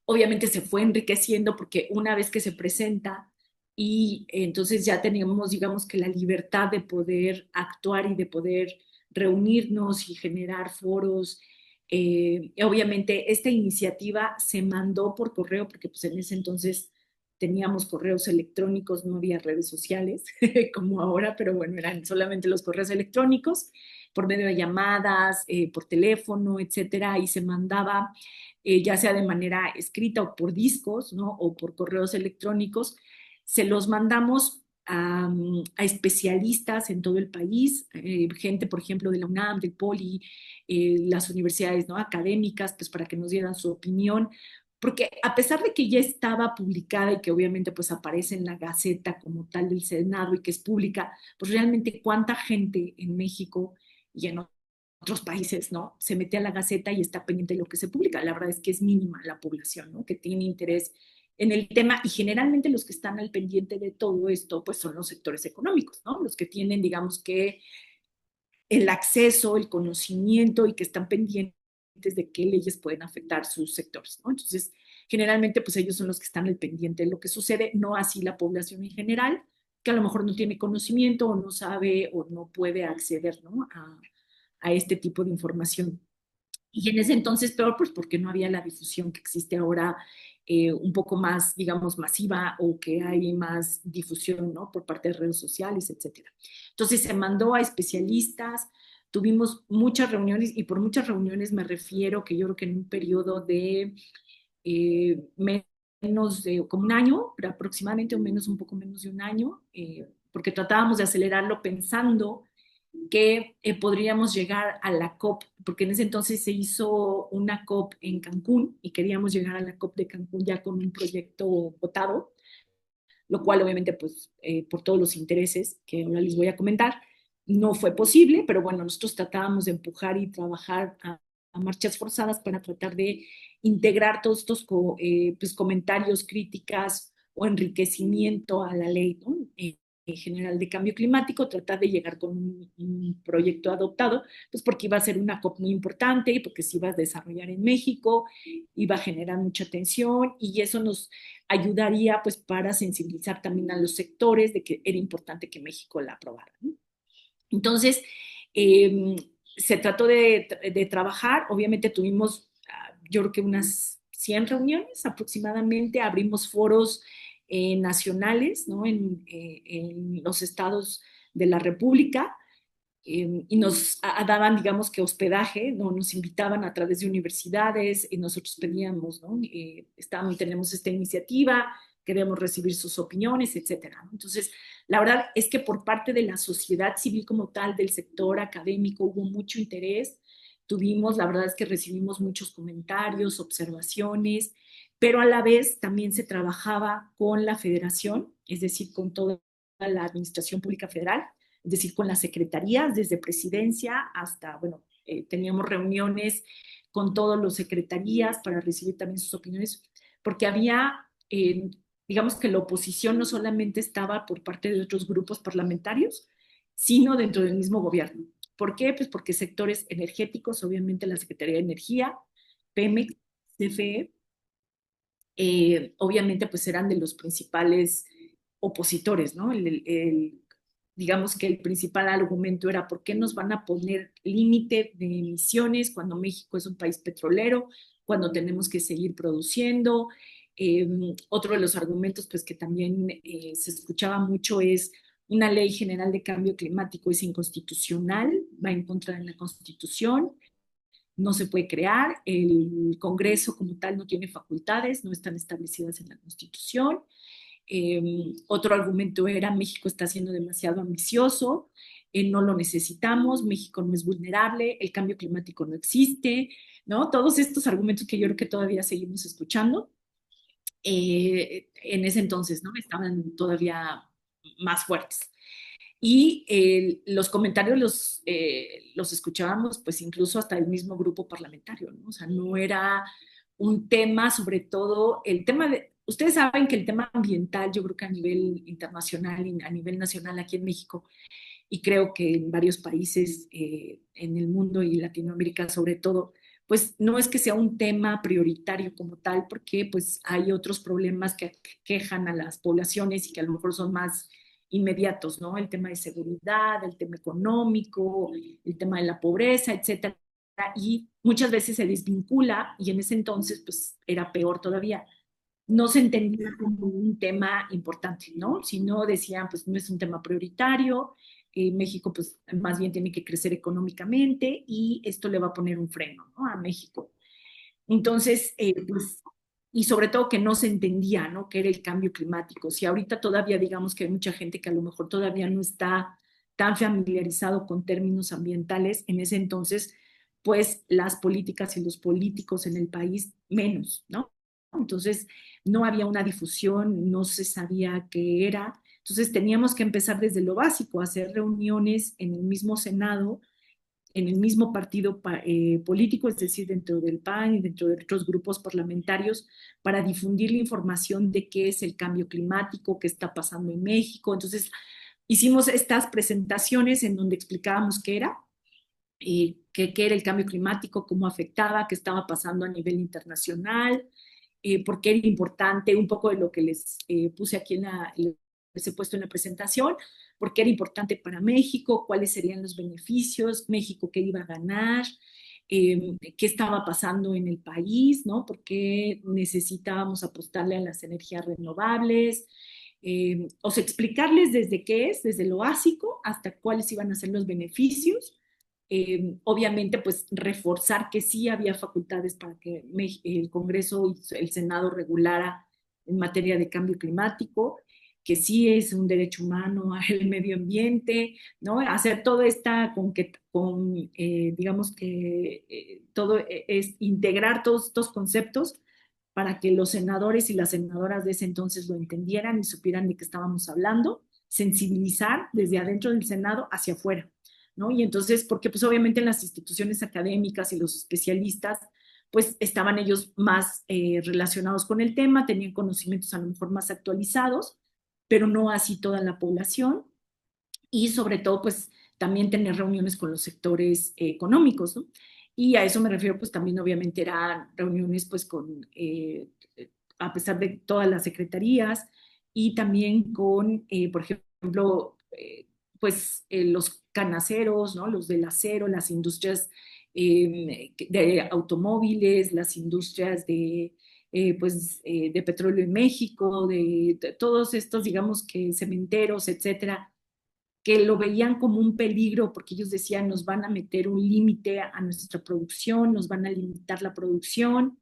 obviamente se fue enriqueciendo porque una vez que se presenta y entonces ya teníamos, digamos que la libertad de poder actuar y de poder reunirnos y generar foros. Obviamente esta iniciativa se mandó por correo porque pues en ese entonces teníamos correos electrónicos, no había redes sociales como ahora, pero bueno, eran solamente los correos electrónicos por medio de llamadas, por teléfono, etcétera, y se mandaba ya sea de manera escrita o por discos, ¿no? O por correos electrónicos, se los mandamos a especialistas en todo el país, gente, por ejemplo, de la UNAM, del POLI, las universidades, ¿no? Académicas, pues para que nos dieran su opinión, porque a pesar de que ya estaba publicada y que obviamente pues aparece en la Gaceta como tal del Senado y que es pública, pues realmente cuánta gente en México y en otros países, ¿no? Se mete a la Gaceta y está pendiente de lo que se publica. La verdad es que es mínima la población, ¿no? Que tiene interés en el tema, y generalmente los que están al pendiente de todo esto, pues son los sectores económicos, ¿no? Los que tienen, digamos que, el acceso, el conocimiento y que están pendientes de qué leyes pueden afectar sus sectores, ¿no? Entonces, generalmente, pues ellos son los que están al pendiente de lo que sucede, no así la población en general, que a lo mejor no tiene conocimiento o no sabe o no puede acceder, ¿no? A este tipo de información. Y en ese entonces peor, pues porque no había la difusión que existe ahora, un poco más, digamos, masiva, o que hay más difusión, ¿no? Por parte de redes sociales, etcétera. Entonces se mandó a especialistas, tuvimos muchas reuniones, y por muchas reuniones me refiero que yo creo que en un periodo de menos de como un año, pero aproximadamente, o menos, un poco menos de un año, porque tratábamos de acelerarlo pensando que podríamos llegar a la COP, porque en ese entonces se hizo una COP en Cancún y queríamos llegar a la COP de Cancún ya con un proyecto votado, lo cual obviamente pues por todos los intereses que ahora les voy a comentar, no fue posible, pero bueno, nosotros tratábamos de empujar y trabajar a marchas forzadas para tratar de integrar todos estos pues, comentarios, críticas o enriquecimiento a la ley, ¿no? General de Cambio Climático, tratar de llegar con un proyecto adoptado, pues porque iba a ser una COP muy importante y porque se iba a desarrollar en México, iba a generar mucha atención, y eso nos ayudaría pues para sensibilizar también a los sectores de que era importante que México la aprobara, ¿no? Entonces, eh, se trató de trabajar, obviamente tuvimos, yo creo que unas 100 reuniones aproximadamente, abrimos foros nacionales, ¿no? En los estados de la República, y nos daban, digamos que hospedaje, ¿no? Nos invitaban a través de universidades y nosotros pedíamos, ¿no? Tenemos esta iniciativa, queremos recibir sus opiniones, etcétera, ¿no? Entonces, la verdad es que por parte de la sociedad civil como tal, del sector académico, hubo mucho interés. La verdad es que recibimos muchos comentarios, observaciones, pero a la vez también se trabajaba con la federación, es decir, con toda la administración pública federal, es decir, con las secretarías, desde presidencia hasta, bueno, teníamos reuniones con todas las secretarías para recibir también sus opiniones, porque había, digamos que la oposición no solamente estaba por parte de otros grupos parlamentarios, sino dentro del mismo gobierno. ¿Por qué? Pues porque sectores energéticos, obviamente la Secretaría de Energía, Pemex, CFE, obviamente pues eran de los principales opositores, ¿no? Digamos que el principal argumento era: ¿por qué nos van a poner límite de emisiones cuando México es un país petrolero, cuando tenemos que seguir produciendo? Otro de los argumentos pues que también se escuchaba mucho es: una ley general de cambio climático es inconstitucional, va en contra de la Constitución, no se puede crear, el Congreso como tal no tiene facultades, no están establecidas en la Constitución. Otro argumento era: México está siendo demasiado ambicioso, no lo necesitamos, México no es vulnerable, el cambio climático no existe, ¿no? Todos estos argumentos que yo creo que todavía seguimos escuchando, en ese entonces, ¿no? Estaban todavía más fuertes. Y los comentarios los escuchábamos pues incluso hasta el mismo grupo parlamentario, ¿no? O sea, no era un tema, sobre todo el tema de, ustedes saben que el tema ambiental, yo creo que a nivel internacional y a nivel nacional aquí en México, y creo que en varios países en el mundo y Latinoamérica sobre todo, pues no es que sea un tema prioritario como tal, porque pues hay otros problemas que quejan a las poblaciones y que a lo mejor son más inmediatos, ¿no? El tema de seguridad, el tema económico, el tema de la pobreza, etcétera. Y muchas veces se desvincula, y en ese entonces pues era peor todavía, no se entendía como un tema importante, ¿no? Si no decían, pues no es un tema prioritario, México pues más bien tiene que crecer económicamente y esto le va a poner un freno, ¿no? A México. Entonces, pues, y sobre todo que no se entendía, ¿no? ¿Qué era el cambio climático? Si ahorita todavía digamos que hay mucha gente que a lo mejor todavía no está tan familiarizado con términos ambientales, en ese entonces, pues las políticas y los políticos en el país menos, ¿no? Entonces, no había una difusión, no se sabía qué era. Entonces, teníamos que empezar desde lo básico, hacer reuniones en el mismo Senado, en el mismo partido político, es decir, dentro del PAN y dentro de otros grupos parlamentarios, para difundir la información de qué es el cambio climático, qué está pasando en México. Entonces, hicimos estas presentaciones en donde explicábamos qué era, qué era el cambio climático, cómo afectaba, qué estaba pasando a nivel internacional, por qué era importante, un poco de lo que les puse aquí les he puesto en la presentación, por qué era importante para México, cuáles serían los beneficios, México qué iba a ganar, qué estaba pasando en el país, ¿no? Por qué necesitábamos apostarle a las energías renovables, o sea, explicarles desde qué es, desde lo básico hasta cuáles iban a ser los beneficios. Obviamente, pues reforzar que sí había facultades para que el Congreso y el Senado regulara en materia de cambio climático, que sí es un derecho humano al medio ambiente, ¿no? Hacer todo esta digamos que todo es integrar todos estos conceptos para que los senadores y las senadoras de ese entonces lo entendieran y supieran de qué estábamos hablando, sensibilizar desde adentro del Senado hacia afuera, ¿no? Y entonces, porque pues obviamente en las instituciones académicas y los especialistas, pues estaban ellos más relacionados con el tema, tenían conocimientos a lo mejor más actualizados, pero no así toda la población. Y sobre todo, pues también tener reuniones con los sectores económicos, ¿no? Y a eso me refiero, pues también obviamente eran reuniones pues con, a pesar de todas las secretarías y también con, por ejemplo, los canaceros, ¿no? Los del acero, las industrias de automóviles, las industrias de petróleo en México, de todos estos, digamos que cementeros, etcétera, que lo veían como un peligro porque ellos decían nos van a meter un límite a nuestra producción, nos van a limitar la producción,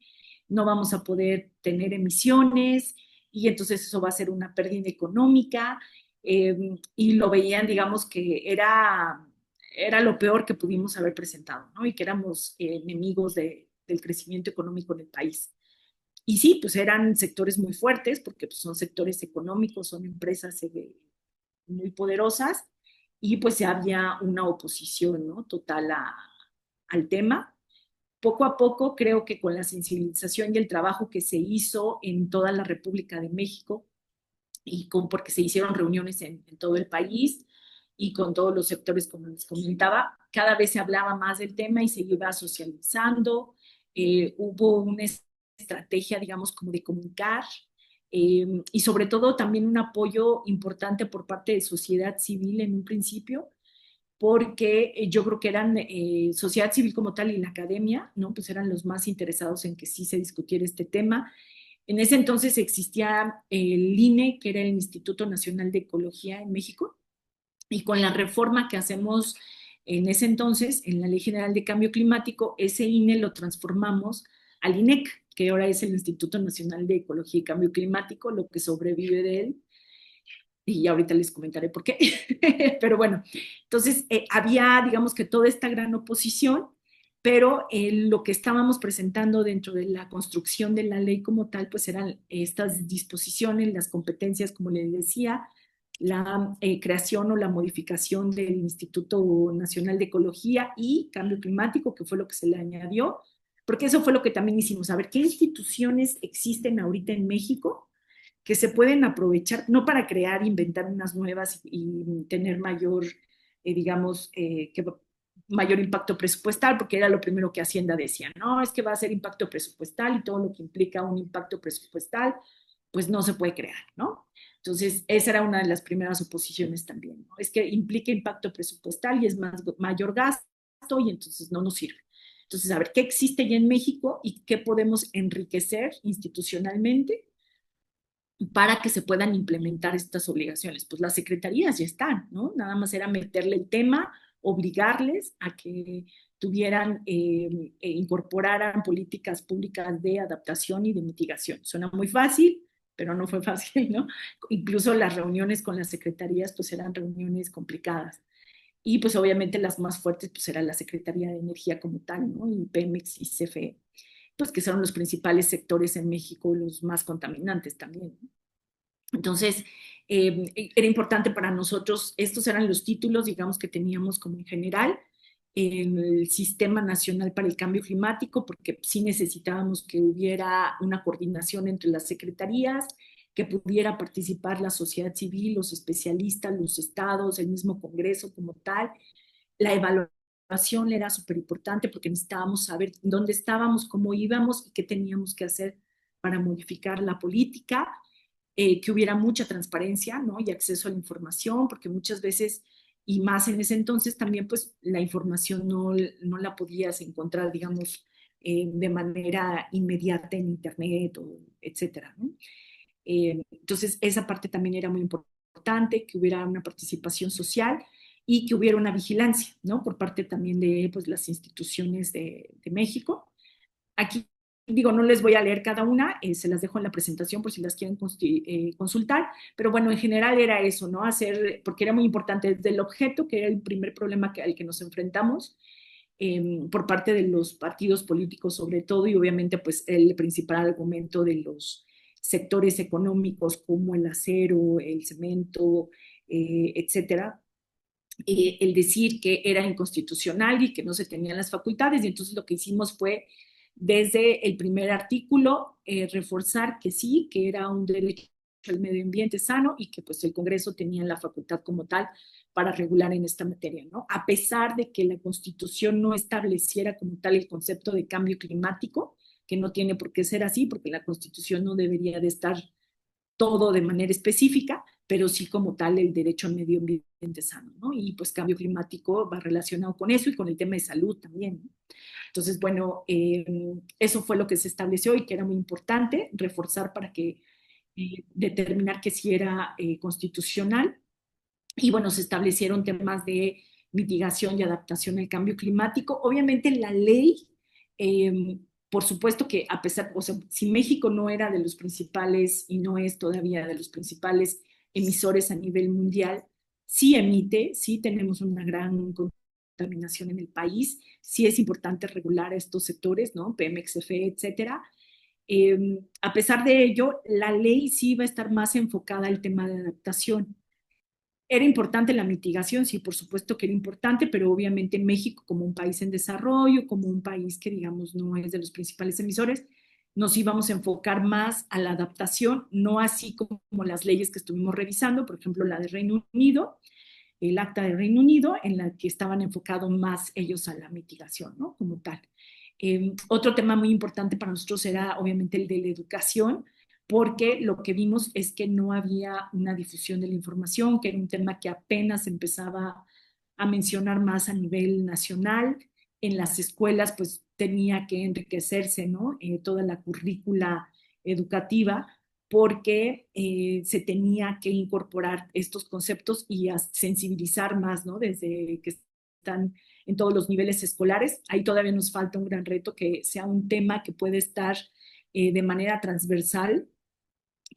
no vamos a poder tener emisiones y entonces eso va a ser una pérdida económica, y lo veían, digamos, que era lo peor que pudimos haber presentado, ¿no? Y que éramos enemigos del crecimiento económico en el país. Y sí, pues eran sectores muy fuertes porque pues, son sectores económicos, son empresas muy poderosas y pues había una oposición, ¿no? Total al tema. Poco a poco creo que con la sensibilización y el trabajo que se hizo en toda la República de México porque se hicieron reuniones en todo el país y con todos los sectores, como les comentaba, cada vez se hablaba más del tema y se iba socializando. Hubo una estrategia, digamos, como de comunicar, y sobre todo también un apoyo importante por parte de sociedad civil en un principio, porque yo creo que eran sociedad civil como tal y la academia, ¿no? Pues eran los más interesados en que sí se discutiera este tema. En ese entonces existía el INE, que era el Instituto Nacional de Ecología en México, y con la reforma que hacemos en ese entonces, en la Ley General de Cambio Climático, ese INE lo transformamos al INEC, que ahora es el Instituto Nacional de Ecología y Cambio Climático, lo que sobrevive de él, y ahorita les comentaré por qué. Pero bueno, entonces había, digamos que toda esta gran oposición, pero lo que estábamos presentando dentro de la construcción de la ley como tal, pues eran estas disposiciones, las competencias, como les decía, la creación o la modificación del Instituto Nacional de Ecología y Cambio Climático, que fue lo que se le añadió, porque eso fue lo que también hicimos. A ver, ¿qué instituciones existen ahorita en México que se pueden aprovechar, no para crear, inventar unas nuevas y tener mayor, digamos, mayor impacto presupuestal, porque era lo primero que Hacienda decía, no, es que va a ser impacto presupuestal y todo lo que implica un impacto presupuestal, pues no se puede crear, ¿no? Entonces, esa era una de las primeras oposiciones también, ¿no? Es que implica impacto presupuestal y es mayor gasto y entonces no nos sirve. Entonces, a ver, ¿qué existe ya en México y qué podemos enriquecer institucionalmente para que se puedan implementar estas obligaciones. Pues las secretarías ya están, ¿no? Nada más era meterle el tema, obligarles a que tuvieran, incorporaran políticas públicas de adaptación y de mitigación. Suena muy fácil, pero no fue fácil, ¿no? Incluso las reuniones con las secretarías, pues eran reuniones complicadas. Y pues obviamente las más fuertes, pues era la Secretaría de Energía como tal, ¿no? Y Pemex y CFE, pues que son los principales sectores en México, los más contaminantes también, ¿no? Entonces, era importante para nosotros, estos eran los títulos, digamos, que teníamos como en general, el Sistema Nacional para el Cambio Climático, porque sí necesitábamos que hubiera una coordinación entre las secretarías, que pudiera participar la sociedad civil, los especialistas, los estados, el mismo Congreso como tal. La evaluación era súper importante porque necesitábamos saber dónde estábamos, cómo íbamos y qué teníamos que hacer para modificar la política, que hubiera mucha transparencia, ¿no? Y acceso a la información, porque muchas veces, y más en ese entonces también, pues la información no la podías encontrar, digamos, de manera inmediata en Internet, o etcétera, ¿no? Entonces, esa parte también era muy importante, que hubiera una participación social y que hubiera una vigilancia, ¿no? Por parte también de, pues, las instituciones de México. Aquí, digo, no les voy a leer cada una, se las dejo en la presentación por si las quieren consultar, pero bueno, en general era eso, ¿no? Hacer, porque era muy importante desde el objeto, que era el primer problema al que nos enfrentamos, por parte de los partidos políticos sobre todo, y obviamente pues el principal argumento de los sectores económicos como el acero, el cemento, etcétera, el decir que era inconstitucional y que no se tenían las facultades, y entonces lo que hicimos fue, desde el primer artículo, reforzar que sí, que era un derecho al medio ambiente sano y que pues el Congreso tenía la facultad como tal para regular en esta materia, ¿no? A pesar de que la Constitución no estableciera como tal el concepto de cambio climático, que no tiene por qué ser así, porque la Constitución no debería de estar todo de manera específica, pero sí como tal el derecho al medio ambiente sano, ¿no? Y pues cambio climático va relacionado con eso y con el tema de salud también, ¿no? Entonces, bueno, eso fue lo que se estableció y que era muy importante reforzar para que determinar que sí era constitucional. Y bueno, se establecieron temas de mitigación y adaptación al cambio climático. Obviamente la ley, eh, por supuesto que a pesar, o sea, si México no era de los principales y no es todavía de los principales emisores a nivel mundial, sí emite, sí tenemos una gran contaminación en el país, sí es importante regular estos sectores, ¿no? Pemex, CFE, etcétera. A pesar de ello, la ley sí va a estar más enfocada al tema de adaptación. Era importante la mitigación, sí, por supuesto que era importante, pero obviamente México como un país en desarrollo, como un país que digamos no es de los principales emisores, nos íbamos a enfocar más a la adaptación, no así como las leyes que estuvimos revisando, por ejemplo la de Reino Unido, el acta de Reino Unido, en la que estaban enfocados más ellos a la mitigación, ¿no? Como tal. Otro tema muy importante para nosotros era obviamente el de la educación, porque lo que vimos es que no había una difusión de la información, que era un tema que apenas empezaba a mencionar más a nivel nacional. En las escuelas, pues tenía que enriquecerse, ¿no? Toda la currícula educativa, porque se tenía que incorporar estos conceptos y a sensibilizar más, ¿no? Desde que están en todos los niveles escolares. Ahí todavía nos falta un gran reto, que sea un tema que puede estar de manera transversal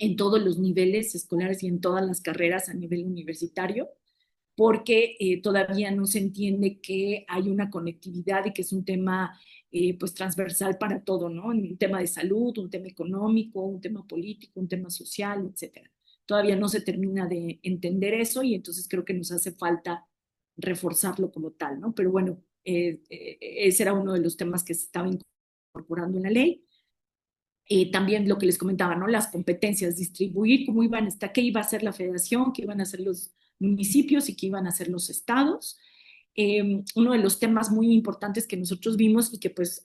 en todos los niveles escolares y en todas las carreras a nivel universitario, porque todavía no se entiende que hay una conectividad y que es un tema pues transversal para todo, ¿no? Un tema de salud, un tema económico, un tema político, un tema social, etcétera. Todavía no se termina de entender eso y entonces creo que nos hace falta reforzarlo como tal, ¿no? Pero bueno, ese era uno de los temas que se estaba incorporando en la ley. También lo que les comentaba, ¿no? Las competencias, distribuir cómo iban a estar, qué iba a hacer la federación, qué iban a hacer los municipios y qué iban a hacer los estados. Uno de los temas muy importantes que nosotros vimos y que pues,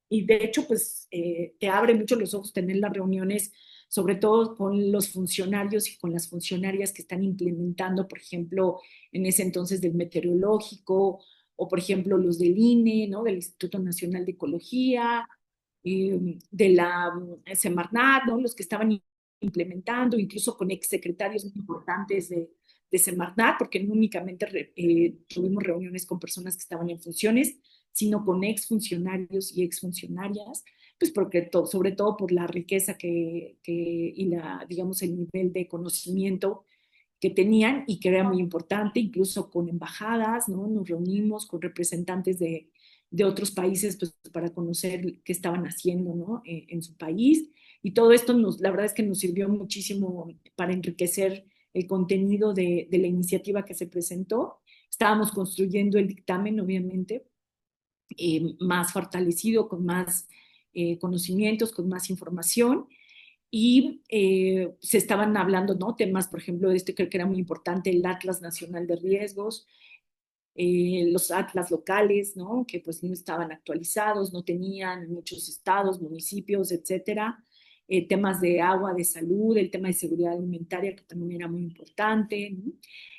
y de hecho pues te abre mucho los ojos tener las reuniones, sobre todo con los funcionarios y con las funcionarias que están implementando, por ejemplo, en ese entonces del meteorológico, o por ejemplo los del INE, ¿no? Del Instituto Nacional de Ecología, de la Semarnat, ¿no? Los que estaban implementando, incluso con exsecretarios muy importantes de Semarnat, porque no únicamente tuvimos reuniones con personas que estaban en funciones, sino con exfuncionarios y exfuncionarias, pues porque sobre todo por la riqueza y digamos, el nivel de conocimiento que tenían y que era muy importante, incluso con embajadas, ¿no? Nos reunimos con representantes de otros países pues, para conocer qué estaban haciendo, ¿no? En su país. Y todo esto, la verdad es que nos sirvió muchísimo para enriquecer el contenido de la iniciativa que se presentó. Estábamos construyendo el dictamen, obviamente, más fortalecido, con más conocimientos, con más información y se estaban hablando, ¿no? Temas, por ejemplo, creo que era muy importante, el Atlas Nacional de Riesgos, los atlas locales, ¿no? Que pues no estaban actualizados, no tenían muchos estados, municipios, etcétera. Temas de agua, de salud, el tema de seguridad alimentaria, que también era muy importante, ¿no?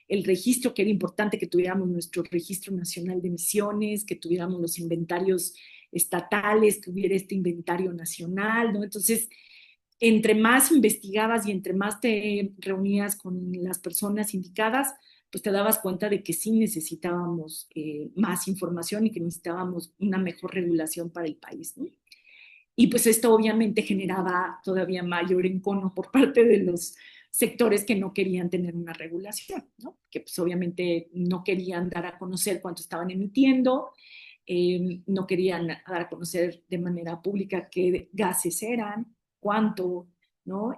El registro, que era importante que tuviéramos nuestro registro nacional de emisiones, que tuviéramos los inventarios estatales, que hubiera este inventario nacional, ¿no? Entonces, entre más investigabas y entre más te reunías con las personas indicadas, pues te dabas cuenta de que sí necesitábamos más información y que necesitábamos una mejor regulación para el país, ¿no? Y pues esto obviamente generaba todavía mayor encono por parte de los sectores que no querían tener una regulación, ¿no? Que pues obviamente no querían dar a conocer cuánto estaban emitiendo, no querían dar a conocer de manera pública qué gases eran, cuánto, ¿no?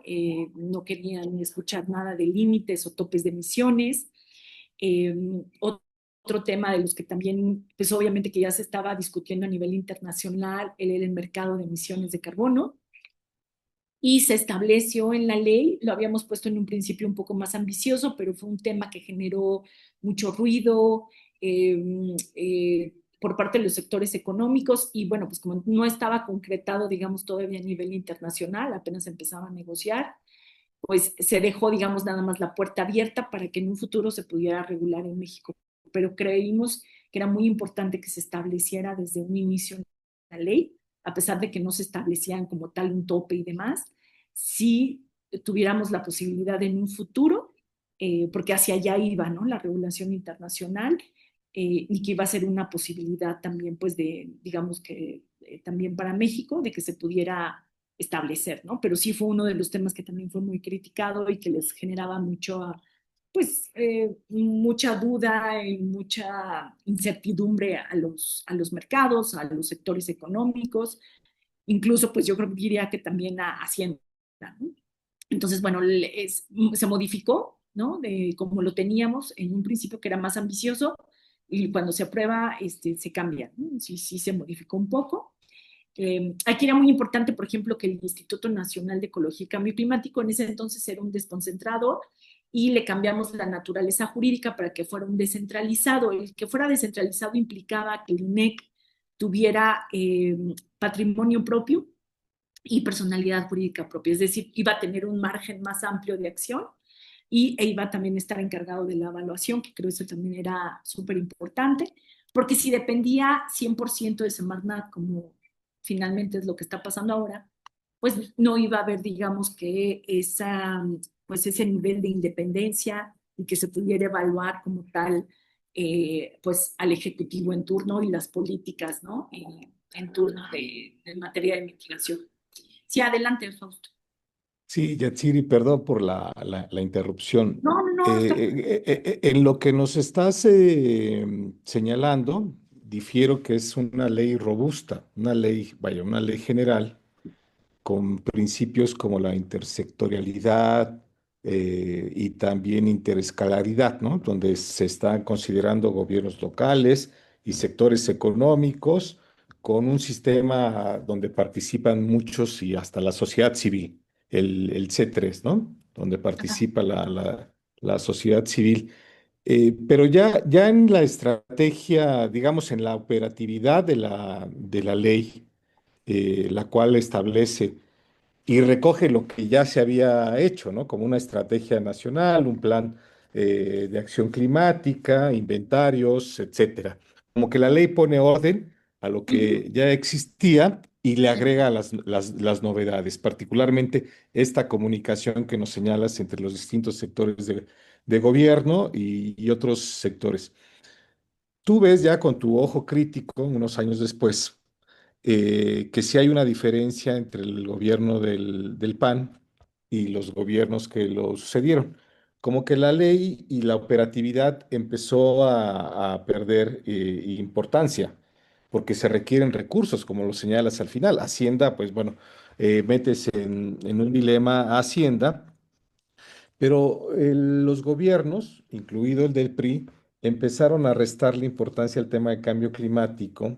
No querían escuchar nada de límites o topes de emisiones. Eh, Otro tema de los que también, pues obviamente que ya se estaba discutiendo a nivel internacional, era el mercado de emisiones de carbono, y se estableció en la ley, lo habíamos puesto en un principio un poco más ambicioso, pero fue un tema que generó mucho ruido por parte de los sectores económicos y bueno, pues como no estaba concretado, digamos, todavía a nivel internacional, apenas empezaba a negociar, pues se dejó, digamos, nada más la puerta abierta para que en un futuro se pudiera regular en México. Pero creímos que era muy importante que se estableciera desde un inicio la ley, a pesar de que no se establecían como tal un tope y demás, si tuviéramos la posibilidad en un futuro, porque hacia allá iba, ¿no? La regulación internacional, y que iba a ser una posibilidad también, pues, digamos que también para México, de que se pudiera establecer, ¿no? Pero sí fue uno de los temas que también fue muy criticado y que les generaba pues, mucha duda y mucha incertidumbre a los mercados, a los sectores económicos, incluso, pues yo creo que diría que también a Hacienda, ¿no? Entonces, bueno, se modificó, ¿no? De como lo teníamos en un principio que era más ambicioso y cuando se aprueba, se cambia, ¿no? Sí, sí se modificó un poco. Aquí era muy importante, por ejemplo, que el Instituto Nacional de Ecología y Cambio Climático en ese entonces era un desconcentrado y le cambiamos la naturaleza jurídica para que fuera un descentralizado. El que fuera descentralizado implicaba que el INEC tuviera patrimonio propio y personalidad jurídica propia, es decir, iba a tener un margen más amplio de acción e iba también a estar encargado de la evaluación, que creo eso también era súper importante, porque si dependía 100% de Semarnat, como finalmente es lo que está pasando ahora, pues no iba a haber, digamos, que pues ese nivel de independencia y que se pudiera evaluar como tal, pues al Ejecutivo en turno y las políticas, ¿no? En turno en materia de mitigación. Sí, adelante, Fausto. Sí, Yatsiri, perdón por la interrupción. No, no, no, En lo que nos estás señalando, difiero que es una ley robusta, una ley, vaya, una ley general con principios como la intersectorialidad y también interescalaridad, ¿no? Donde se están considerando gobiernos locales y sectores económicos con un sistema donde participan muchos y hasta la sociedad civil, el C3, ¿no? Donde participa la sociedad civil. Pero ya en la estrategia, digamos, en la operatividad de la ley, la cual establece y recoge lo que ya se había hecho, ¿no? Como una estrategia nacional, un plan de acción climática, inventarios, etcétera. Como que la ley pone orden a lo que ya existía y le agrega las novedades, particularmente esta comunicación que nos señalas entre los distintos sectores de gobierno y otros sectores. Tú ves ya con tu ojo crítico, unos años después, que sí hay una diferencia entre el gobierno del PAN y los gobiernos que lo sucedieron. Como que la ley y la operatividad empezó a perder importancia, porque se requieren recursos, como lo señalas al final. Hacienda, pues bueno, metes en un dilema a Hacienda, pero los gobiernos, incluido el del PRI, empezaron a restarle importancia al tema de cambio climático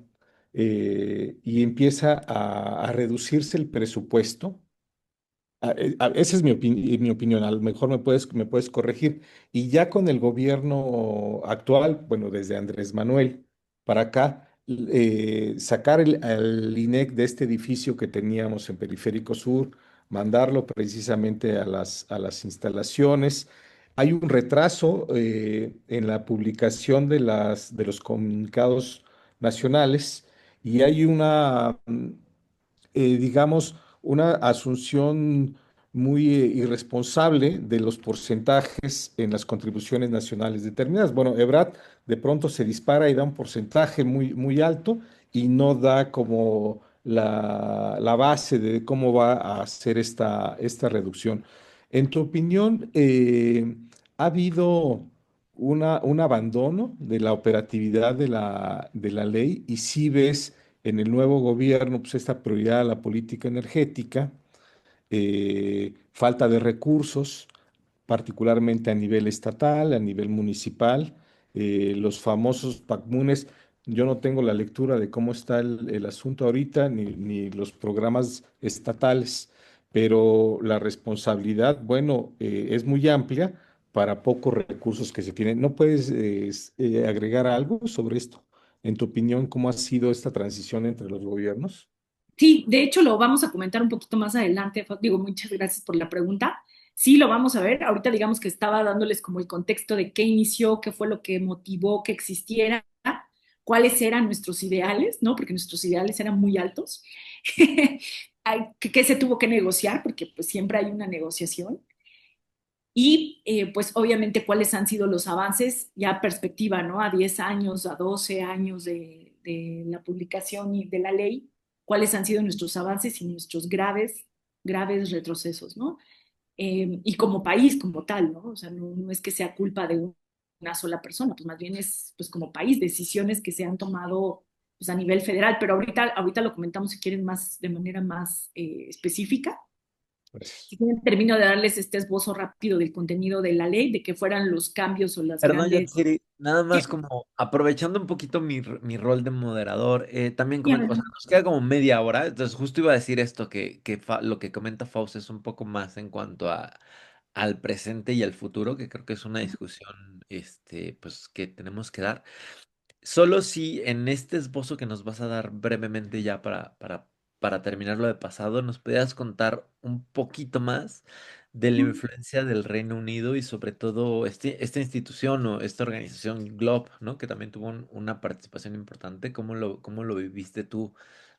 y empieza a reducirse el presupuesto. Esa es mi opinión, a lo mejor me puedes corregir. Y ya con el gobierno actual, bueno, desde Andrés Manuel para acá, sacar al INEC de este edificio que teníamos en Periférico Sur, mandarlo precisamente a las instalaciones. Hay un retraso en la publicación de los comunicados nacionales y hay digamos, una asunción muy irresponsable de los porcentajes en las contribuciones nacionales determinadas. Bueno, Ebrard de pronto se dispara y da un porcentaje muy, muy alto y no da como la base de cómo va a hacer esta reducción. En tu opinión, ¿ha habido un abandono de la operatividad de la ley y si ves en el nuevo gobierno, pues esta prioridad a la política energética, falta de recursos, particularmente a nivel estatal, a nivel municipal, los famosos PACMUNES? Yo no tengo la lectura de cómo está el asunto ahorita, ni los programas estatales, pero la responsabilidad, bueno, es muy amplia para pocos recursos que se tienen. ¿No puedes agregar algo sobre esto? En tu opinión, ¿cómo ha sido esta transición entre los gobiernos? Sí, de hecho lo vamos a comentar un poquito más adelante. Digo, muchas gracias por la pregunta. Sí, lo vamos a ver. Ahorita digamos que estaba dándoles como el contexto de qué inició, qué fue lo que motivó que existiera, cuáles eran nuestros ideales, ¿no? Porque nuestros ideales eran muy altos. ¿Qué se tuvo que negociar? Porque pues siempre hay una negociación. Y pues obviamente cuáles han sido los avances ya a perspectiva, ¿no? A 10 años, a 12 años de la publicación y de la ley, cuáles han sido nuestros avances y nuestros graves, graves retrocesos, ¿no? Y como país, como tal, ¿no? O sea, no es que sea culpa de una sola persona, pues más bien es, pues como país, decisiones que se han tomado pues, a nivel federal, pero ahorita lo comentamos si quieren más, de manera más específica. Gracias. Si quieren, termino de darles este esbozo rápido del contenido de la ley, de qué fueran los cambios o las Perdón, grandes... Yatsiri, nada Sí, más como aprovechando un poquito mi rol de moderador, también sí, o sea, nos queda como media hora, entonces justo iba a decir esto, lo que comenta Faust es un poco más en cuanto al presente y al futuro, que creo que es una discusión, pues, que tenemos que dar. Solo si en este esbozo que nos vas a dar brevemente ya para terminar lo de pasado, nos pudieras contar un poquito más de la influencia del Reino Unido y sobre todo esta institución o esta organización GLOB, ¿no? Que también tuvo una participación importante. ¿Cómo lo viviste tú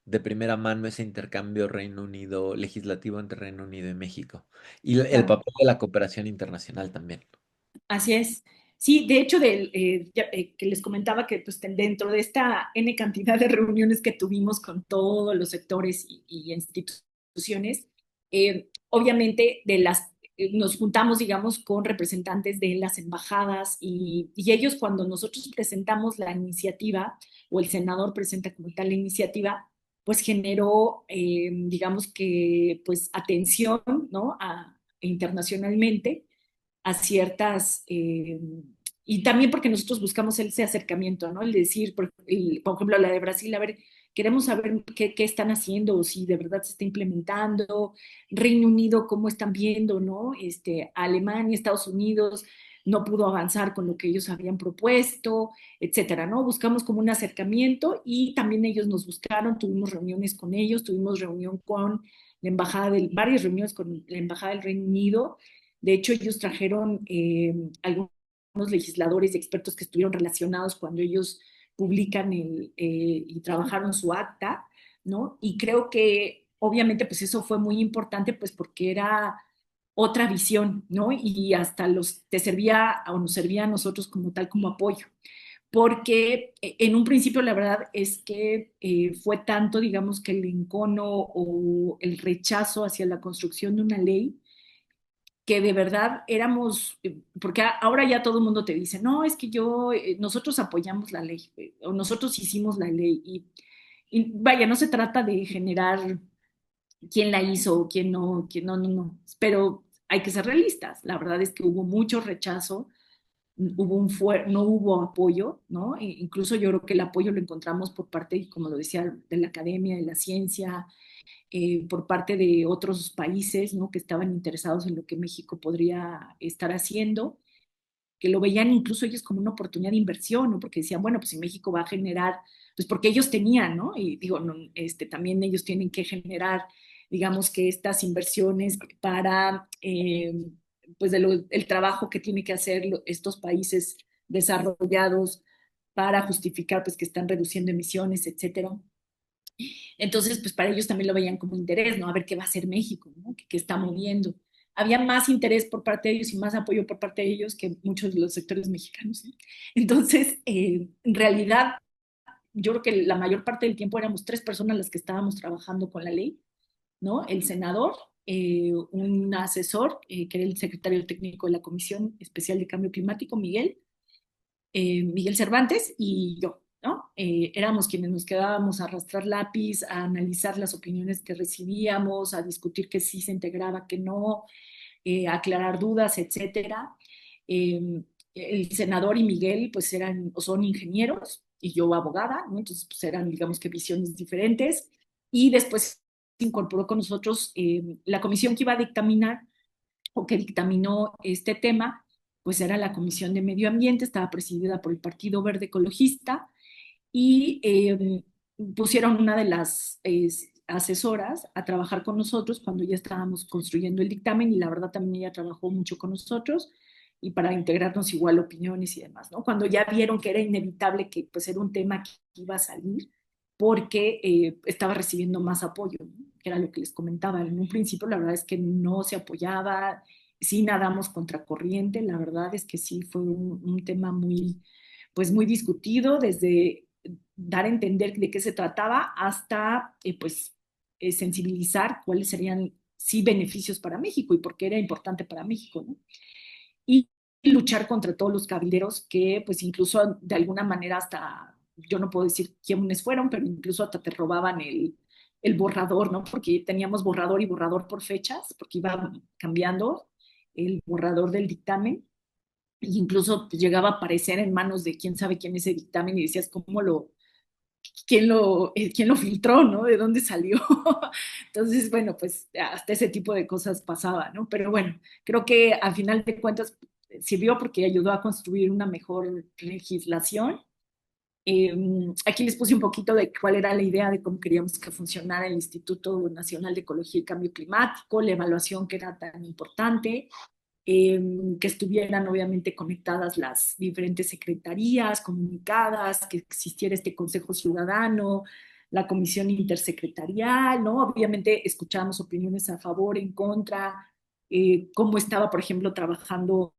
de primera mano ese intercambio Reino Unido, legislativo entre Reino Unido y México? Y el claro. papel de la cooperación internacional también. Así es. Sí, de hecho, que les comentaba que pues, dentro de esta N cantidad de reuniones que tuvimos con todos los sectores y instituciones, obviamente nos juntamos, digamos, con representantes de las embajadas y ellos cuando nosotros presentamos la iniciativa o el senador presenta como tal la iniciativa, pues generó, digamos que, pues atención, ¿no? Internacionalmente a ciertas, y también porque nosotros buscamos ese acercamiento, ¿no? El decir, por ejemplo, la de Brasil, a ver, queremos saber qué están haciendo, o si de verdad se está implementando, Reino Unido, cómo están viendo, ¿no? Alemania, Estados Unidos, no pudo avanzar con lo que ellos habían propuesto, etcétera, ¿no? Buscamos como un acercamiento y también ellos nos buscaron, tuvimos reuniones con ellos, tuvimos reunión con la embajada varias reuniones con la embajada del Reino Unido. De hecho, ellos trajeron algunos legisladores y expertos que estuvieron relacionados cuando ellos publican y trabajaron su acta ¿no? Y creo que obviamente pues eso fue muy importante pues porque era otra visión, ¿no? Y hasta te servía o nos servía a nosotros como tal, como apoyo. Porque en un principio la verdad es que fue tanto, digamos, que el encono o el rechazo hacia la construcción de una ley que de verdad éramos, porque ahora ya todo el mundo te dice, no, es que nosotros apoyamos la ley, o nosotros hicimos la ley, y vaya, no se trata de generar quién la hizo o quién no, no, no, pero hay que ser realistas, la verdad es que hubo mucho rechazo, no hubo apoyo, ¿no? Incluso yo creo que el apoyo lo encontramos por parte, como lo decía, de la academia, de la ciencia, por parte de otros países, ¿no? Que estaban interesados en lo que México podría estar haciendo, que lo veían incluso ellos como una oportunidad de inversión, ¿no? Porque decían, bueno, pues si México va a generar, pues porque ellos tenían, ¿no? Y digo, no, también ellos tienen que generar, digamos que estas inversiones para, pues el trabajo que tienen que hacer estos países desarrollados para justificar, pues que están reduciendo emisiones, etcétera. Entonces, pues para ellos también lo veían como interés, ¿no? A ver qué va a hacer México, ¿no? ¿Qué está moviendo? Había más interés por parte de ellos y más apoyo por parte de ellos que muchos de los sectores mexicanos, ¿eh? Entonces, en realidad, yo creo que la mayor parte del tiempo éramos 3 personas las que estábamos trabajando con la ley, ¿no? El senador, un asesor, que era el secretario técnico de la Comisión Especial de Cambio Climático, Miguel Cervantes y yo, ¿no? Éramos quienes nos quedábamos a arrastrar lápiz, a analizar las opiniones que recibíamos, a discutir que sí se integraba, que no, a aclarar dudas, etcétera. El senador y Miguel pues eran o son ingenieros y yo abogada, ¿no? Entonces pues eran digamos que visiones diferentes y después se incorporó con nosotros la comisión que iba a dictaminar o que dictaminó este tema, pues era la Comisión de Medio Ambiente, estaba presidida por el Partido Verde Ecologista y pusieron una de las asesoras a trabajar con nosotros cuando ya estábamos construyendo el dictamen y la verdad también ella trabajó mucho con nosotros y para integrarnos igual opiniones y demás, ¿no? Cuando ya vieron que era inevitable que pues era un tema que iba a salir porque estaba recibiendo más apoyo, ¿no? Que era lo que les comentaba. En un principio la verdad es que no se apoyaba, sí nadamos contracorriente, la verdad es que sí fue un tema pues muy discutido desde dar a entender de qué se trataba hasta pues sensibilizar cuáles serían sí beneficios para México y por qué era importante para México, ¿no? Y luchar contra todos los cabilderos que pues incluso de alguna manera hasta, yo no puedo decir quiénes fueron, pero incluso hasta te robaban el borrador, ¿no? Porque teníamos borrador y borrador por fechas, porque iba cambiando el borrador del dictamen e incluso llegaba a aparecer en manos de quién sabe quién ese dictamen y decías, quién lo filtró, ¿no? ¿De dónde salió? Entonces, bueno, pues hasta ese tipo de cosas pasaba, ¿no? Pero bueno, creo que al final de cuentas sirvió porque ayudó a construir una mejor legislación. Aquí les puse un poquito de cuál era la idea de cómo queríamos que funcionara el Instituto Nacional de Ecología y Cambio Climático, la evaluación que era tan importante, que estuvieran obviamente conectadas las diferentes secretarías, comunicadas, que existiera este Consejo Ciudadano, la comisión intersecretarial, ¿no? Obviamente escuchábamos opiniones a favor, en contra, cómo estaba, por ejemplo, trabajando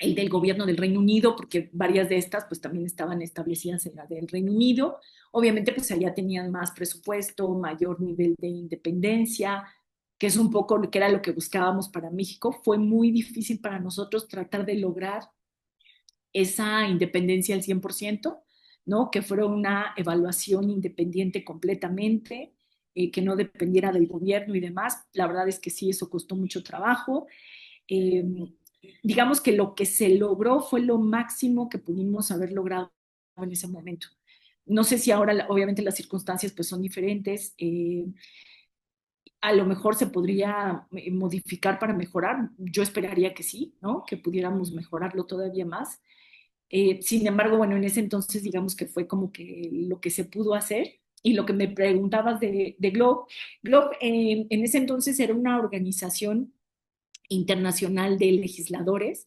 el del gobierno del Reino Unido, porque varias de estas pues también estaban establecidas en la del Reino Unido. Obviamente pues allá tenían más presupuesto, mayor nivel de independencia, que es un poco lo que era lo que buscábamos para México. Fue muy difícil para nosotros tratar de lograr esa independencia al 100%, ¿no? Que fuera una evaluación independiente completamente, que no dependiera del gobierno y demás. La verdad es que sí, eso costó mucho trabajo. Eh, digamos que lo que se logró fue lo máximo que pudimos haber logrado en ese momento. No sé si ahora, obviamente, las circunstancias pues son diferentes. A lo mejor se podría modificar para mejorar. Yo esperaría que sí, ¿no? Que pudiéramos mejorarlo todavía más. Sin embargo, bueno, en ese entonces digamos que fue como que lo que se pudo hacer. Y lo que me preguntabas de Globe, Globe en ese entonces era una organización internacional de legisladores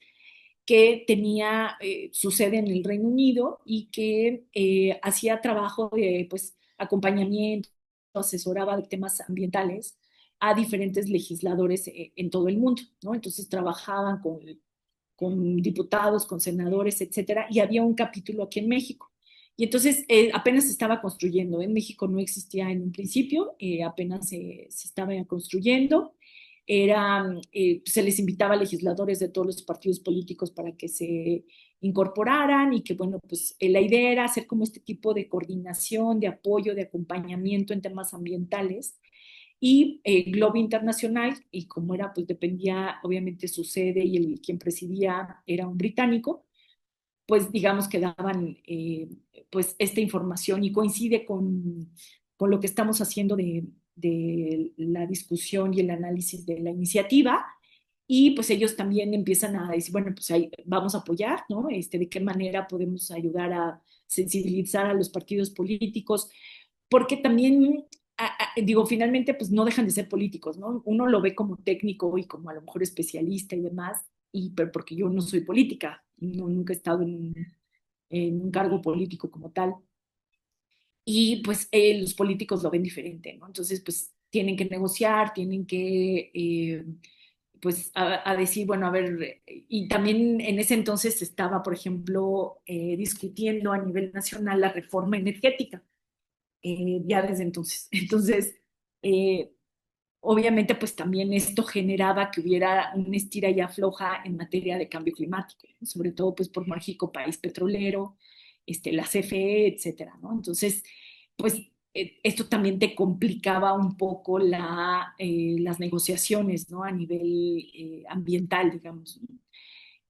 que tenía su sede en el Reino Unido y que hacía trabajo de pues, acompañamiento asesoraba de temas ambientales a diferentes legisladores en todo el mundo, ¿no? Entonces trabajaban con diputados, con senadores, etcétera, y había un capítulo aquí en México. Y entonces apenas se estaba construyendo. En México no existía en un principio, apenas se estaba construyendo. Se les invitaba a legisladores de todos los partidos políticos para que se incorporaran y que, bueno, pues la idea era hacer como este tipo de coordinación, de apoyo, de acompañamiento en temas ambientales. Y Globo Internacional, y como era, pues dependía obviamente su sede y quien presidía era un británico, pues digamos que daban pues esta información y coincide con lo que estamos haciendo de la discusión y el análisis de la iniciativa. Y pues ellos también empiezan a decir, bueno, pues ahí vamos a apoyar, ¿no? De qué manera podemos ayudar a sensibilizar a los partidos políticos, porque también, digo, finalmente, pues no dejan de ser políticos, ¿no? Uno lo ve como técnico y como a lo mejor especialista y demás, pero porque yo no soy política, no, nunca he estado en un cargo político como tal, y pues los políticos lo ven diferente, ¿no? Entonces, pues tienen que negociar, tienen que, pues, a decir, bueno, a ver, y también en ese entonces se estaba, por ejemplo, discutiendo a nivel nacional la reforma energética ya desde entonces. Entonces, eh, obviamente, pues también esto generaba que hubiera un estira y afloja en materia de cambio climático, ¿no? Sobre todo pues por México, país petrolero, la CFE, etcétera, ¿no? Entonces, pues esto también te complicaba un poco las negociaciones, ¿no? A nivel ambiental, digamos, ¿no?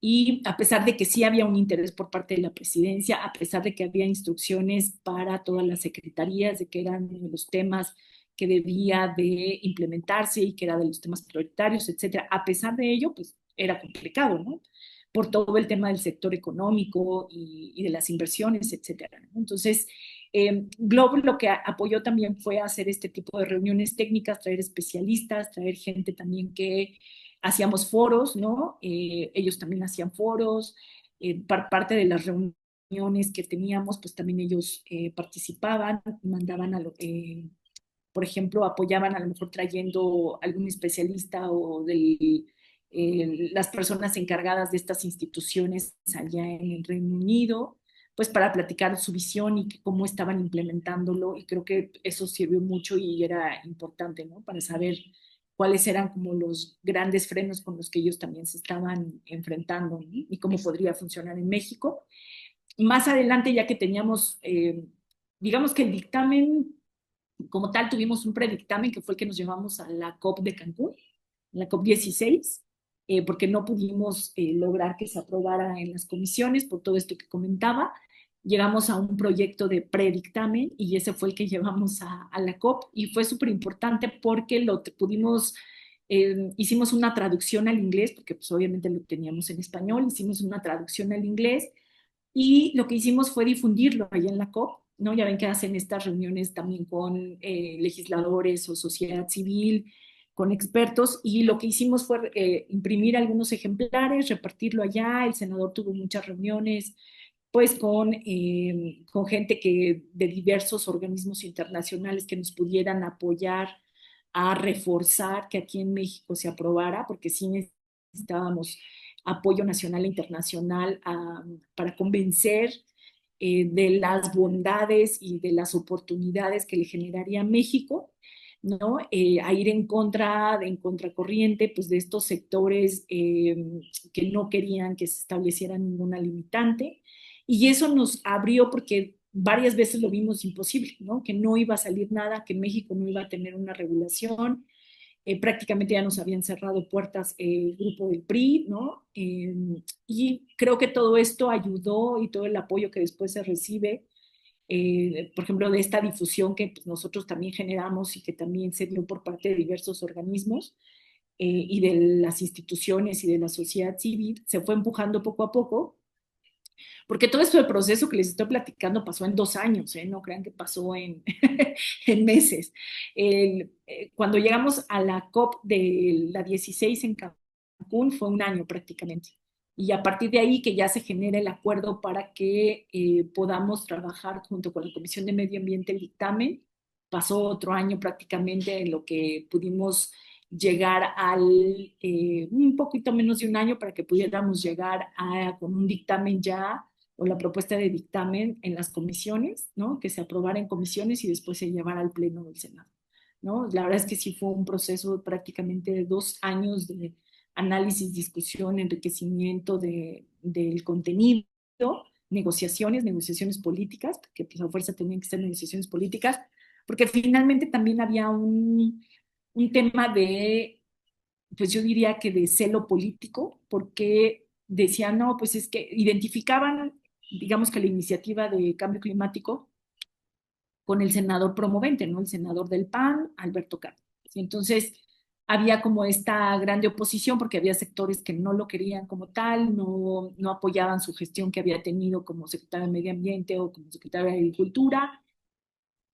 Y a pesar de que sí había un interés por parte de la presidencia, a pesar de que había instrucciones para todas las secretarías de que eran los temas que debía de implementarse y que era de los temas prioritarios, etcétera, a pesar de ello, pues era complicado, ¿no? Por todo el tema del sector económico y de las inversiones, etcétera, ¿no? Entonces, Globo lo que apoyó también fue hacer este tipo de reuniones técnicas, traer especialistas, traer gente también que hacíamos foros, ¿no? Ellos también hacían foros, parte de las reuniones que teníamos, pues también ellos participaban, mandaban por ejemplo, apoyaban a lo mejor trayendo algún especialista o las personas encargadas de estas instituciones allá en el Reino Unido, pues para platicar su visión y cómo estaban implementándolo. Y creo que eso sirvió mucho y era importante, ¿no? Para saber cuáles eran como los grandes frenos con los que ellos también se estaban enfrentando, ¿no? Y cómo podría funcionar en México. Más adelante, ya que teníamos, digamos que el dictamen como tal, tuvimos un predictamen que fue el que nos llevamos a la COP de Cancún, la COP 16, porque no pudimos lograr que se aprobara en las comisiones por todo esto que comentaba. Llegamos a un proyecto de predictamen y ese fue el que llevamos a la COP y fue súper importante porque hicimos una traducción al inglés, porque pues obviamente lo teníamos en español, hicimos una traducción al inglés y lo que hicimos fue difundirlo allá en la COP, ¿no? Ya ven que hacen estas reuniones también con legisladores o sociedad civil, con expertos, y lo que hicimos fue imprimir algunos ejemplares, repartirlo allá. El senador tuvo muchas reuniones, pues con gente de diversos organismos internacionales que nos pudieran apoyar a reforzar que aquí en México se aprobara, porque sí necesitábamos apoyo nacional e internacional para convencer de las bondades y de las oportunidades que le generaría a México, ¿no? A ir en contracorriente, pues de estos sectores que no querían que se estableciera ninguna limitante. Y eso nos abrió porque varias veces lo vimos imposible, ¿no? Que no iba a salir nada, que México no iba a tener una regulación, prácticamente ya nos habían cerrado puertas el grupo del PRI, ¿no? Y creo que todo esto ayudó y todo el apoyo que después se recibe, por ejemplo, de esta difusión que pues, nosotros también generamos y que también se dio por parte de diversos organismos y de las instituciones y de la sociedad civil, se fue empujando poco a poco porque todo esto del proceso que les estoy platicando pasó en 2 años, ¿eh? No crean que pasó en, en meses. Cuando llegamos a la COP de la 16 en Cancún fue un año prácticamente. Y a partir de ahí que ya se genera el acuerdo para que podamos trabajar junto con la Comisión de Medio Ambiente el dictamen pasó otro año prácticamente en lo que pudimos llegar un poquito menos de un año para que pudiéramos llegar con un dictamen ya o la propuesta de dictamen en las comisiones, ¿no? Que se aprobara en comisiones y después se llevara al pleno del Senado, ¿no? La verdad es que sí fue un proceso prácticamente de 2 años de análisis, discusión, enriquecimiento del contenido, negociaciones políticas, porque pues a fuerza tenían que ser negociaciones políticas, porque finalmente también había un tema pues yo diría que de celo político, porque decían, no, pues es que identificaban, digamos que la iniciativa de cambio climático con el senador promovente, ¿no? El senador del PAN, Alberto Cárdenas. Y entonces había como esta grande oposición porque había sectores que no lo querían como tal, no apoyaban su gestión que había tenido como secretario de Medio Ambiente o como secretario de Agricultura,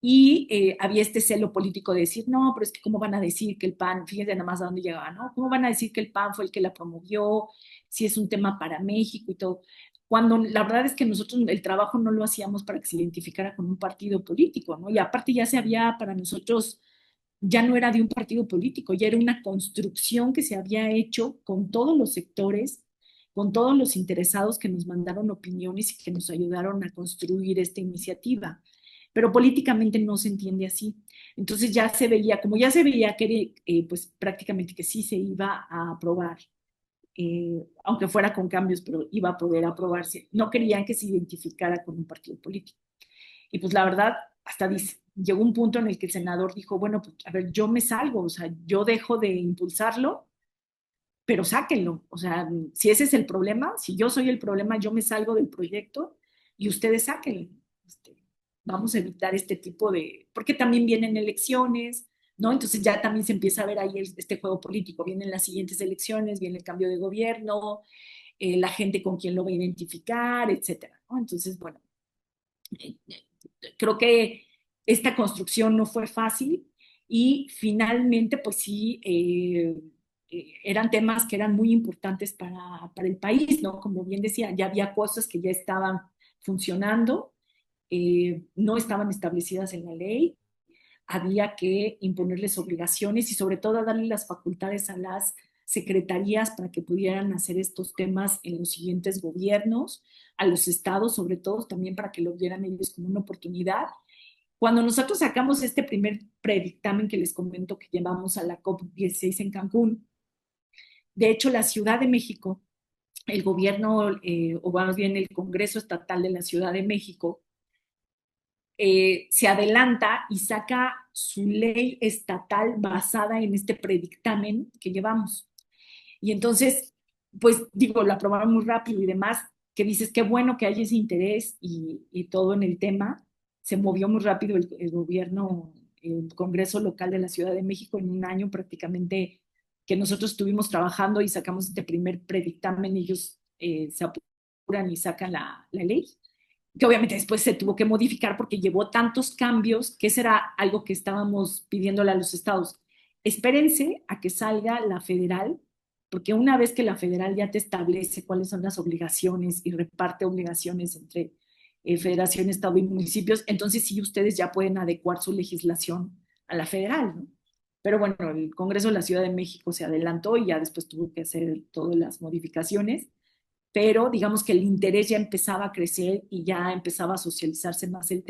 y había este celo político de decir, no, pero es que cómo van a decir que el PAN, fíjense nada más a dónde llegaba, ¿no? ¿Cómo van a decir que el PAN fue el que la promovió, si es un tema para México y todo? Cuando la verdad es que nosotros el trabajo no lo hacíamos para que se identificara con un partido político, ¿no? Y aparte ya se había, para nosotros, ya no era de un partido político, ya era una construcción que se había hecho con todos los sectores, con todos los interesados que nos mandaron opiniones y que nos ayudaron a construir esta iniciativa, pero políticamente no se entiende así. Entonces ya se veía, como ya se veía que pues prácticamente que sí se iba a aprobar, aunque fuera con cambios, pero iba a poder aprobarse, no querían que se identificara con un partido político. Y pues la verdad, hasta llegó un punto en el que el senador dijo, bueno, pues a ver, yo me salgo, o sea, yo dejo de impulsarlo, pero sáquenlo. O sea, si ese es el problema, si yo soy el problema, yo me salgo del proyecto y ustedes sáquenlo. Vamos a evitar este tipo de, porque también vienen elecciones, ¿no? Entonces ya también se empieza a ver ahí este juego político. Vienen las siguientes elecciones, viene el cambio de gobierno, la gente con quién lo va a identificar, etcétera, ¿no? Entonces, bueno, eh, creo que esta construcción no fue fácil y finalmente, pues sí, eran temas que eran muy importantes para el país, ¿no? Como bien decía, ya había cosas que ya estaban funcionando, no estaban establecidas en la ley, había que imponerles obligaciones y sobre todo darle las facultades a las secretarías para que pudieran hacer estos temas en los siguientes gobiernos, a los estados sobre todo también para que lo vieran ellos como una oportunidad. Cuando nosotros sacamos este primer predictamen que les comento que llevamos a la COP16 en Cancún, de hecho la Ciudad de México, el gobierno, o más bien el Congreso Estatal de la Ciudad de México, se adelanta y saca su ley estatal basada en este predictamen que llevamos. Y entonces, pues digo, lo aprobaron muy rápido y demás, que dices, qué bueno que haya ese interés y todo en el tema. Se movió muy rápido el gobierno, el Congreso local de la Ciudad de México en un año prácticamente que nosotros estuvimos trabajando y sacamos este primer predictamen, ellos se apuran y sacan la ley, que obviamente después se tuvo que modificar porque llevó tantos cambios, que ese era algo que estábamos pidiéndole a los estados. Espérense a que salga la federal, porque una vez que la federal ya te establece cuáles son las obligaciones y reparte obligaciones entre federación, estado y municipios, entonces sí ustedes ya pueden adecuar su legislación a la federal, ¿no? Pero bueno, el Congreso de la Ciudad de México se adelantó y ya después tuvo que hacer todas las modificaciones, pero digamos que el interés ya empezaba a crecer y ya empezaba a socializarse más el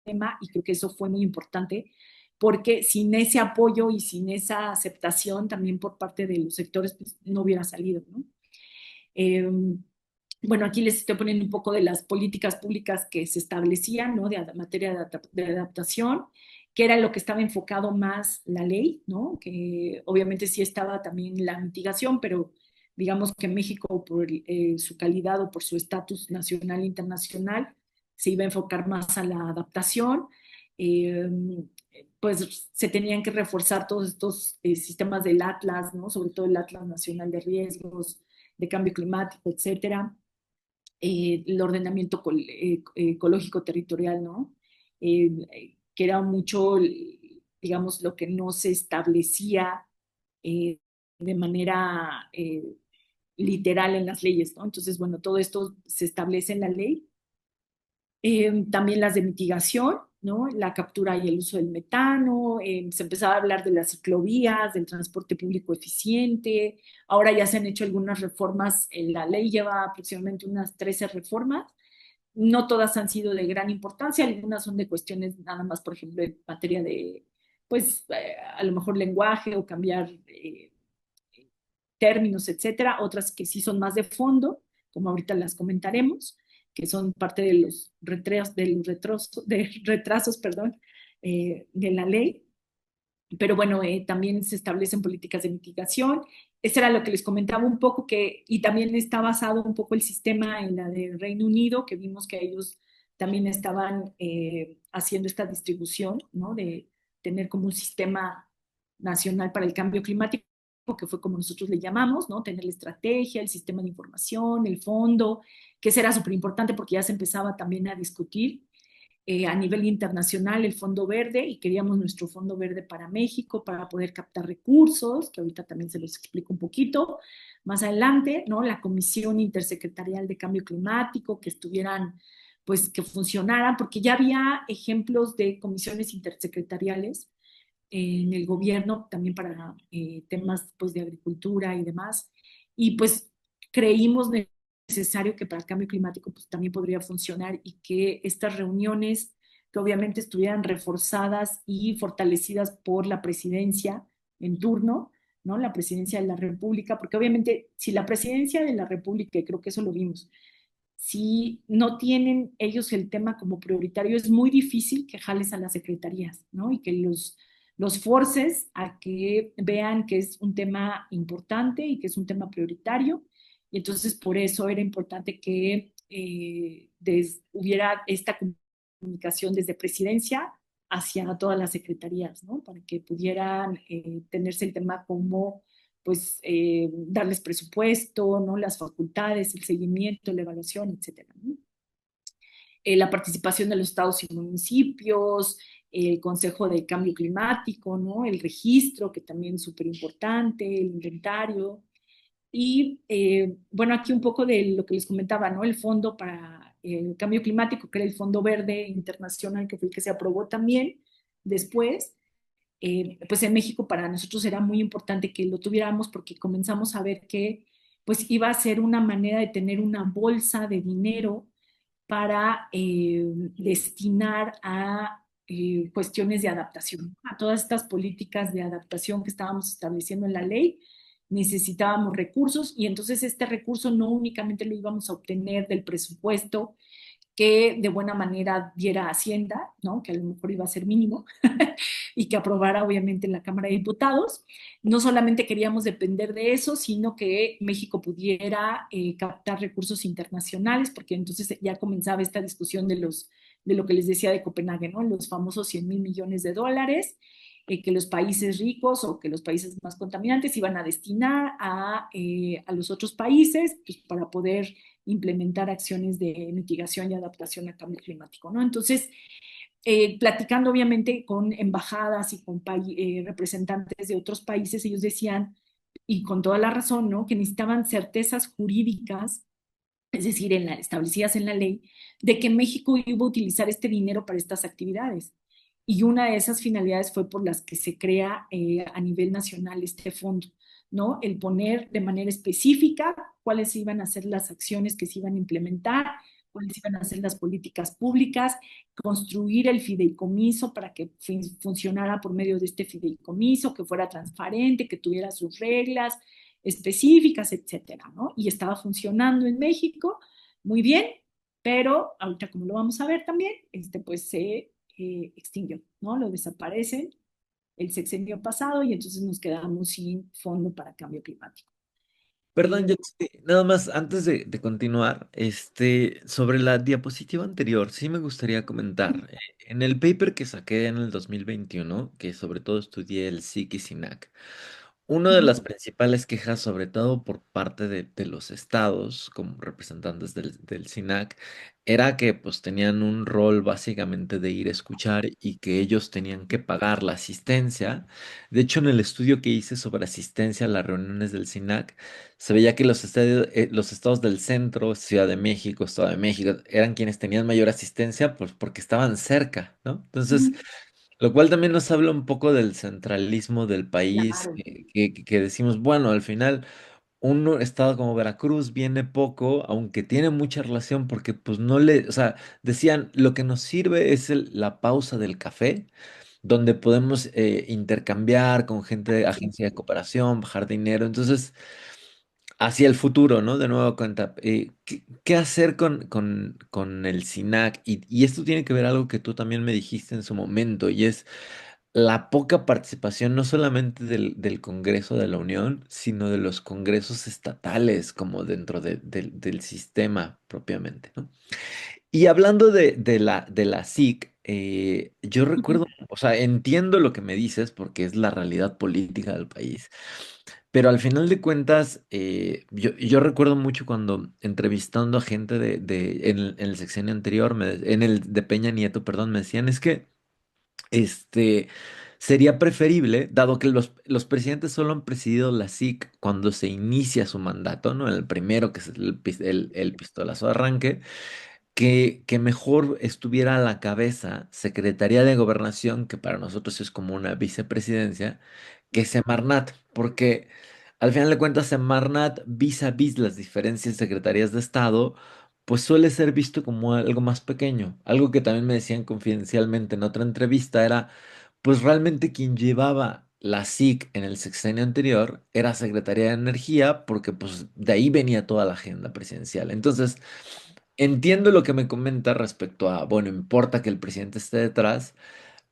tema y creo que eso fue muy importante porque sin ese apoyo y sin esa aceptación también por parte de los sectores pues, no hubiera salido, ¿no? Eh, bueno, aquí les estoy poniendo un poco de las políticas públicas que se establecían, ¿no? De materia de adaptación, que era lo que estaba enfocado más la ley, ¿no? Que obviamente sí estaba también la mitigación, pero digamos que México por su calidad o por su estatus nacional e internacional se iba a enfocar más a la adaptación. Eh, pues se tenían que reforzar todos estos sistemas del Atlas, ¿no? Sobre todo el Atlas Nacional de Riesgos, de Cambio Climático, etcétera, el ordenamiento ecológico territorial, ¿no? Que era mucho, digamos, lo que no se establecía de manera literal en las leyes, ¿no? Entonces, bueno, todo esto se establece en la ley. También las de mitigación, ¿no? La captura y el uso del metano, se empezaba a hablar de las ciclovías, del transporte público eficiente, ahora ya se han hecho algunas reformas, la ley lleva aproximadamente unas 13 reformas, no todas han sido de gran importancia, algunas son de cuestiones nada más, por ejemplo, en materia de, pues, a lo mejor lenguaje o cambiar términos, etcétera, otras que sí son más de fondo, como ahorita las comentaremos, que son parte de los retrasos, perdón, de la ley. Pero bueno, también se establecen políticas de mitigación. Eso era lo que les comentaba un poco, y también está basado un poco el sistema en la del Reino Unido, que vimos que ellos también estaban haciendo esta distribución, ¿no? De tener como un sistema nacional para el cambio climático, que fue como nosotros le llamamos, ¿no? Tener la estrategia, el sistema de información, el fondo, que eso era súper importante porque ya se empezaba también a discutir a nivel internacional el Fondo Verde y queríamos nuestro Fondo Verde para México para poder captar recursos, que ahorita también se los explico un poquito más adelante, ¿no? La Comisión Intersecretarial de Cambio Climático, que estuvieran, pues que funcionaran, porque ya había ejemplos de comisiones intersecretariales en el gobierno también para temas pues de agricultura y demás. Y pues creímos necesario que para el cambio climático pues también podría funcionar y que estas reuniones que obviamente estuvieran reforzadas y fortalecidas por la presidencia en turno, ¿no? La presidencia de la República, porque obviamente si la presidencia de la República, y creo que eso lo vimos, si no tienen ellos el tema como prioritario, es muy difícil que jales a las secretarías, ¿no? Y que los forces a que vean que es un tema importante y que es un tema prioritario. Y entonces por eso era importante que hubiera esta comunicación desde presidencia hacia todas las secretarías, ¿no? Para que pudieran tenerse el tema como pues darles presupuesto, ¿no? Las facultades, el seguimiento, la evaluación, etcétera, ¿no? La participación de los estados y municipios, el Consejo de Cambio Climático, ¿no? El registro, que también es súper importante, el inventario. Y bueno, aquí un poco de lo que les comentaba, ¿no? El Fondo para el Cambio Climático, que era el Fondo Verde Internacional, que fue el que se aprobó también después. Pues en México para nosotros era muy importante que lo tuviéramos porque comenzamos a ver que pues iba a ser una manera de tener una bolsa de dinero para destinar a cuestiones de adaptación, a todas estas políticas de adaptación que estábamos estableciendo en la ley. Necesitábamos recursos y entonces este recurso no únicamente lo íbamos a obtener del presupuesto que de buena manera diera Hacienda, ¿no? Que a lo mejor iba a ser mínimo, y que aprobara obviamente en la Cámara de Diputados. No solamente queríamos depender de eso, sino que México pudiera captar recursos internacionales, porque entonces ya comenzaba esta discusión de lo que les decía de Copenhague, ¿no? Los famosos 100,000 millones de dólares que los países ricos o que los países más contaminantes iban a destinar a los otros países pues, para poder implementar acciones de mitigación y adaptación al cambio climático, ¿no? Entonces, platicando obviamente con embajadas y con representantes de otros países, ellos decían, y con toda la razón, ¿no? Que necesitaban certezas jurídicas, es decir, establecidas en la ley, de que México iba a utilizar este dinero para estas actividades. Y una de esas finalidades fue por las que se crea a nivel nacional este fondo, ¿no? El poner de manera específica cuáles iban a ser las acciones que se iban a implementar, cuáles iban a ser las políticas públicas, construir el fideicomiso para que funcionara por medio de este fideicomiso, que fuera transparente, que tuviera sus reglas específicas, etcétera, ¿no? Y estaba funcionando en México muy bien, pero ahorita como lo vamos a ver también, pues se extinguió, ¿no? Lo desaparecen el sexenio pasado y entonces nos quedamos sin fondo para cambio climático. Perdón, yo nada más antes de continuar, sobre la diapositiva anterior, sí me gustaría comentar. En el paper que saqué en el 2021, que sobre todo estudié el SIC y SINAC, una de Ujú. las principales quejas, sobre todo por parte de los estados, como representantes del SINAC, era que pues tenían un rol básicamente de ir a escuchar y que ellos tenían que pagar la asistencia. De hecho, en el estudio que hice sobre asistencia a las reuniones del SINAC, se veía que los estados del centro, Ciudad de México, Estado de México, eran quienes tenían mayor asistencia, pues porque estaban cerca, ¿no? Entonces, Ujú. lo cual también nos habla un poco del centralismo del país, Claro. que decimos, bueno, al final un estado como Veracruz viene poco, aunque tiene mucha relación, porque pues no le, o sea, decían, lo que nos sirve es la pausa del café, donde podemos intercambiar con gente de agencia de cooperación, bajar dinero, entonces, hacia el futuro, ¿no? De nuevo cuenta, ¿qué hacer con el SINAC? Y esto tiene que ver algo que tú también me dijiste en su momento, y es la poca participación no solamente del Congreso de la Unión, sino de los congresos estatales, como dentro del sistema propiamente, ¿no? Y hablando de la SIC, yo Ujú. recuerdo, o sea, entiendo lo que me dices porque es la realidad política del país, pero al final de cuentas, yo recuerdo mucho cuando entrevistando a gente en el sexenio anterior, en el de Peña Nieto, perdón, me decían, es que este, sería preferible, dado que los presidentes solo han presidido la SIC cuando se inicia su mandato, ¿no? En el primero, que es el pistolazo de arranque, que mejor estuviera a la cabeza Secretaría de Gobernación, que para nosotros es como una vicepresidencia, que Semarnat, porque al final de cuentas Semarnat, vis a vis las diferencias de secretarías de Estado, pues suele ser visto como algo más pequeño. Algo que también me decían confidencialmente en otra entrevista era, pues realmente quien llevaba la SIC en el sexenio anterior era Secretaría de Energía, porque pues de ahí venía toda la agenda presidencial. Entonces, entiendo lo que me comenta respecto a, bueno, importa que el presidente esté detrás,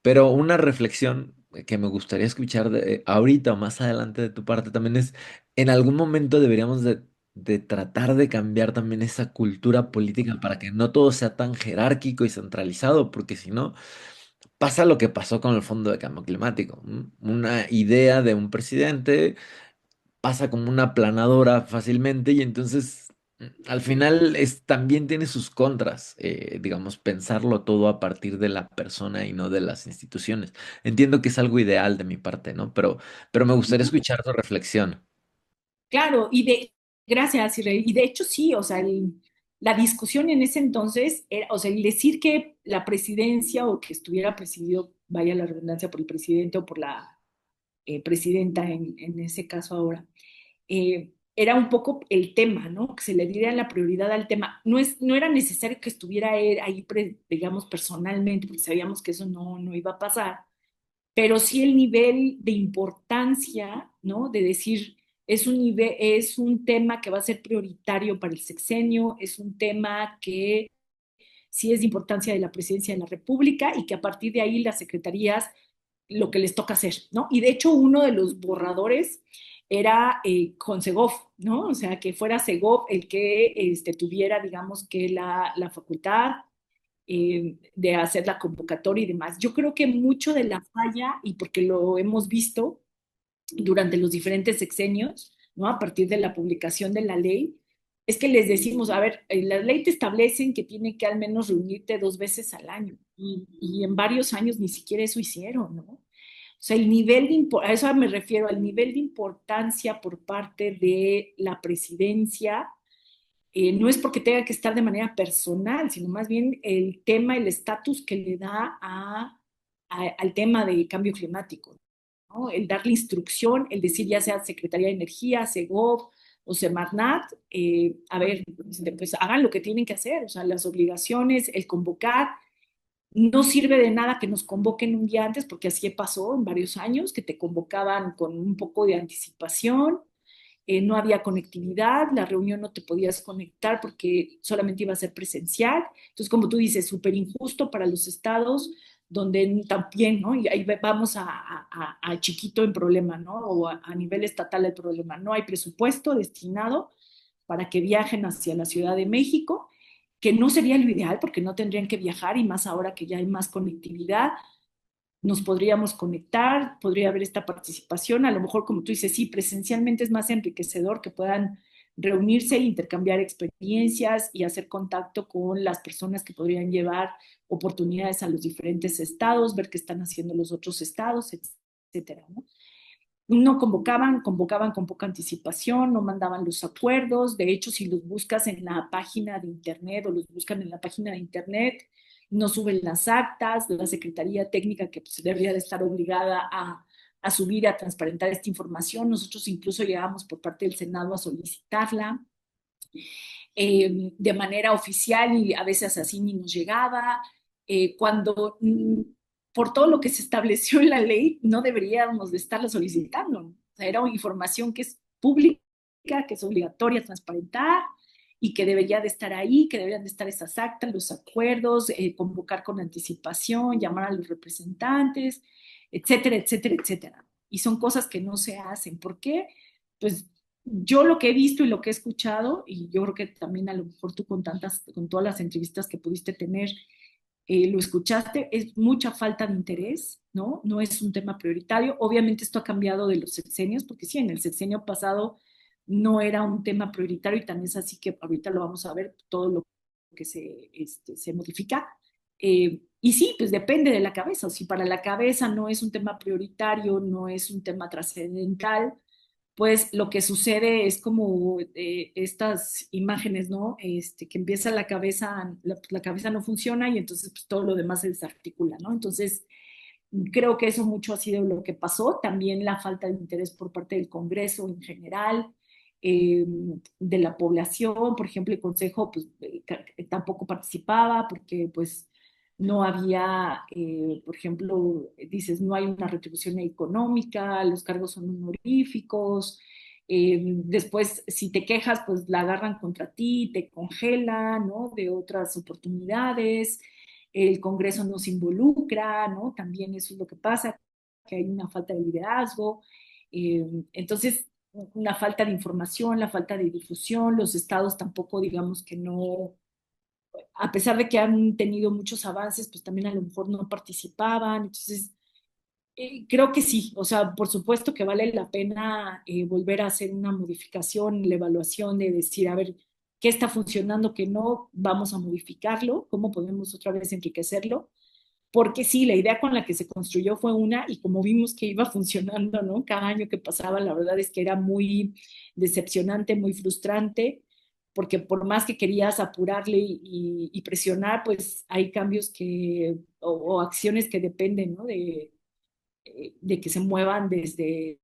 pero una reflexión que me gustaría escuchar ahorita o más adelante de tu parte también es, en algún momento deberíamos de tratar de cambiar también esa cultura política para que no todo sea tan jerárquico y centralizado, porque si no, pasa lo que pasó con el Fondo de Cambio Climático. Una idea de un presidente pasa como una planadora fácilmente y entonces al final también tiene sus contras, digamos, pensarlo todo a partir de la persona y no de las instituciones. Entiendo que es algo ideal de mi parte, ¿no? Pero me gustaría escuchar tu reflexión. Claro, gracias, Israel. Y de hecho sí, o sea, la discusión en ese entonces era, o sea, el decir que la presidencia o que estuviera presidido, vaya la redundancia, por el presidente o por la presidenta en ese caso ahora, era un poco el tema, ¿no? Que se le diera la prioridad al tema. No era necesario que estuviera él ahí, digamos, personalmente, porque sabíamos que eso no iba a pasar, pero sí el nivel de importancia, ¿no? De decir, es un tema que va a ser prioritario para el sexenio, es un tema que sí es de importancia de la presidencia de la República y que a partir de ahí las secretarías lo que les toca hacer, ¿no? Y de hecho uno de los borradores era con Segov, ¿no? O sea, que fuera Segov el que tuviera, digamos, que la facultad de hacer la convocatoria y demás. Yo creo que mucho de la falla, y porque lo hemos visto durante los diferentes sexenios, ¿no? A partir de la publicación de la ley, es que les decimos, a ver, la ley te establecen que tiene que al menos reunirte 2 veces al año, y en varios años ni siquiera eso hicieron, ¿no? O sea, a eso me refiero, al nivel de importancia por parte de la presidencia, no es porque tenga que estar de manera personal, sino más bien el tema, el estatus que le da al tema de cambio climático, ¿no? El darle instrucción, el decir ya sea Secretaría de Energía, Segov o Semarnat, a ver, pues hagan lo que tienen que hacer, o sea, las obligaciones, el convocar. No sirve de nada que nos convoquen un día antes, porque así pasó en varios años, que te convocaban con un poco de anticipación, no había conectividad, la reunión no te podías conectar porque solamente iba a ser presencial. Entonces, como tú dices, súper injusto para los estados donde también, ¿no? Y ahí vamos a chiquito en problema, ¿no? O a nivel estatal el problema. No hay presupuesto destinado para que viajen hacia la Ciudad de México, que no sería lo ideal porque no tendrían que viajar y más ahora que ya hay más conectividad, nos podríamos conectar, podría haber esta participación, a lo mejor como tú dices, sí, presencialmente es más enriquecedor que puedan reunirse, intercambiar experiencias y hacer contacto con las personas que podrían llevar oportunidades a los diferentes estados, ver qué están haciendo los otros estados, etcétera, ¿no? No convocaban con poca anticipación, no mandaban los acuerdos. De hecho, si los buscas en la página de internet o los buscan en la página de internet, no suben las actas. La Secretaría Técnica, que pues, debería de estar obligada a subir, a transparentar esta información, nosotros incluso llegamos por parte del Senado a solicitarla de manera oficial y a veces así ni nos llegaba. Cuando por todo lo que se estableció en la ley, no deberíamos de estarla solicitando. O sea, era una información que es pública, que es obligatoria transparentar y que debería de estar ahí, que deberían de estar esas actas, los acuerdos, convocar con anticipación, llamar a los representantes, etcétera, etcétera, etcétera. Y son cosas que no se hacen. ¿Por qué? Pues yo lo que he visto y lo que he escuchado, y yo creo que también a lo mejor tú con todas las entrevistas que pudiste tener, lo escuchaste, es mucha falta de interés, ¿no? No es un tema prioritario. Obviamente esto ha cambiado de los sexenios, porque sí, en el sexenio pasado no era un tema prioritario y también es así que ahorita lo vamos a ver, todo lo que se modifica. Y sí, pues depende de la cabeza. O si para la cabeza no es un tema prioritario, no es un tema trascendental, pues lo que sucede es como estas imágenes, ¿no? Que empieza la cabeza no funciona y entonces pues, todo lo demás se desarticula, ¿no? Entonces, creo que eso mucho ha sido lo que pasó, también la falta de interés por parte del Congreso en general, de la población, por ejemplo, el Consejo pues, tampoco participaba porque pues no había, por ejemplo, dices, no hay una retribución económica, los cargos son honoríficos, después si te quejas, pues la agarran contra ti, te congelan, ¿no? De otras oportunidades, el Congreso no se involucra, ¿no? También eso es lo que pasa, que hay una falta de liderazgo. Entonces, una falta de información, la falta de difusión, los estados tampoco, digamos que no, a pesar de que han tenido muchos avances, pues también a lo mejor no participaban. Entonces, creo que sí, o sea, por supuesto que vale la pena volver a hacer una modificación, la evaluación de decir, a ver, qué está funcionando, qué no, vamos a modificarlo, cómo podemos otra vez enriquecerlo, porque sí, la idea con la que se construyó fue una y como vimos que iba funcionando, ¿no? Cada año que pasaba, la verdad es que era muy decepcionante, muy frustrante, porque por más que querías apurarle y presionar, pues hay cambios o acciones que dependen, ¿no? De que se muevan desde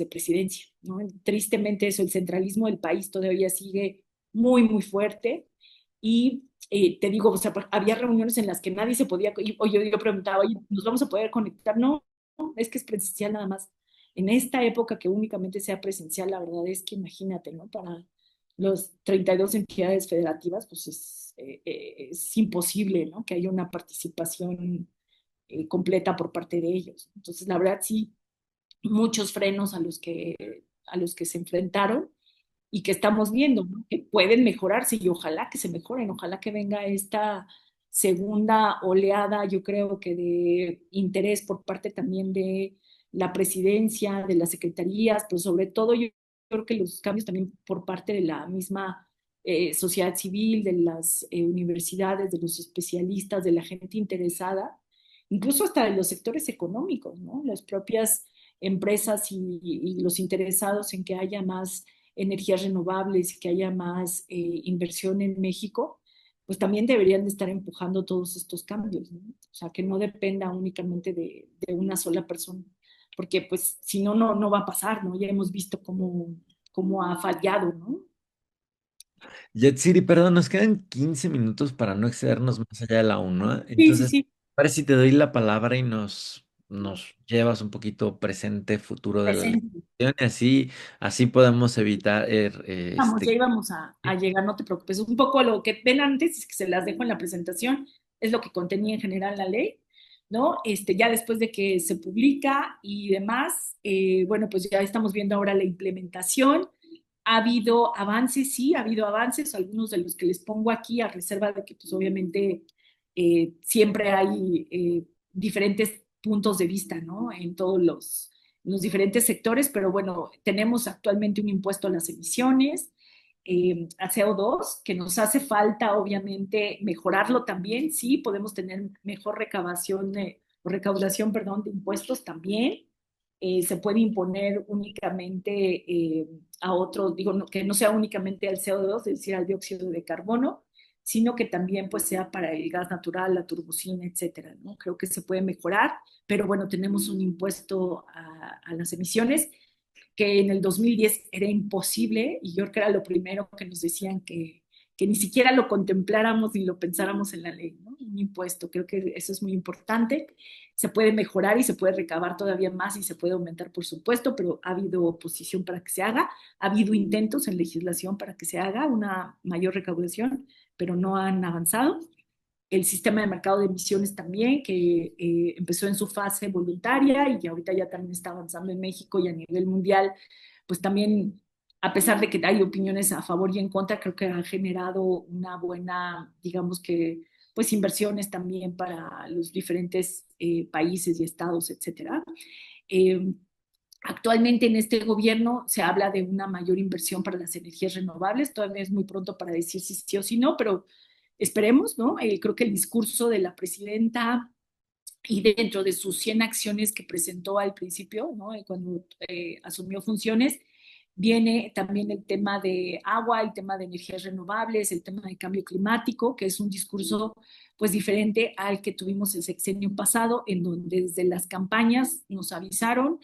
presidencia, ¿no? Tristemente eso, el centralismo del país todavía sigue muy, muy fuerte y te digo, o sea, había reuniones en las que nadie se podía, o yo preguntaba, oye, ¿nos vamos a poder conectar? No, es que es presencial nada más. En esta época que únicamente sea presencial, la verdad es que imagínate, ¿no? Para los 32 entidades federativas, pues es imposible, ¿no? Que haya una participación completa por parte de ellos. Entonces, la verdad, sí, muchos frenos a los que se enfrentaron y que estamos viendo, ¿no? Que pueden mejorarse y ojalá que se mejoren, ojalá que venga esta segunda oleada, yo creo que de interés por parte también de la presidencia, de las secretarías, pero sobre todo yo creo que los cambios también por parte de la misma sociedad civil, de las universidades, de los especialistas, de la gente interesada, incluso hasta de los sectores económicos, ¿no? Las propias empresas y los interesados en que haya más energías renovables y que haya más inversión en México, pues también deberían de estar empujando todos estos cambios, ¿no? O sea, que no dependa únicamente de una sola persona, porque pues si no, no va a pasar, ¿no? Ya hemos visto cómo ha fallado, ¿no? Yatsiri, perdón, nos quedan 15 minutos para no excedernos más allá de la 1. Sí, sí, Entonces, sí, parece si te doy la palabra y nos llevas un poquito presente, futuro de la presente. elección y así podemos evitar Vamos, ya íbamos a llegar, no te preocupes. Un poco lo que ven antes, es que se las dejo en la presentación, es lo que contenía en general la ley, ¿no? Ya después de que se publica y demás, bueno, pues ya estamos viendo ahora la implementación. Ha habido avances, sí, ha habido avances, algunos de los que les pongo aquí, a reserva de que, pues obviamente, siempre hay diferentes puntos de vista, ¿no? En todos los diferentes sectores, pero bueno, tenemos actualmente un impuesto a las emisiones, a CO2, que nos hace falta, obviamente, mejorarlo también. Sí, podemos tener mejor recaudación, perdón, de impuestos también. Se puede imponer únicamente a otros, digo, que no sea únicamente al CO2, es decir, al dióxido de carbono, sino que también pues sea para el gas natural, la turbocina, etcétera, ¿no? Creo que se puede mejorar, pero bueno, tenemos un impuesto a las emisiones que en el 2010 era imposible, y yo creo que era lo primero que nos decían que ni siquiera lo contempláramos ni lo pensáramos en la ley, ¿no? Un impuesto, creo que eso es muy importante. Se puede mejorar y se puede recabar todavía más y se puede aumentar, por supuesto, pero ha habido oposición para que se haga, ha habido intentos en legislación para que se haga una mayor recaudación, pero no han avanzado. El sistema de mercado de emisiones también, que empezó en su fase voluntaria y ahorita ya también está avanzando en México y a nivel mundial, pues también, a pesar de que hay opiniones a favor y en contra, creo que ha generado una buena, digamos que, pues inversiones también para los diferentes países y estados, etcétera. Eh, Actualmente en este gobierno se habla de una mayor inversión para las energías renovables. Todavía es muy pronto para decir si sí o si no, pero esperemos, ¿no? Creo que el discurso de la presidenta y dentro de sus 100 acciones que presentó al principio, ¿no? Cuando asumió funciones, viene también el tema de agua, el tema de energías renovables, el tema de cambio climático, que es un discurso pues diferente al que tuvimos el sexenio pasado, en donde desde las campañas nos avisaron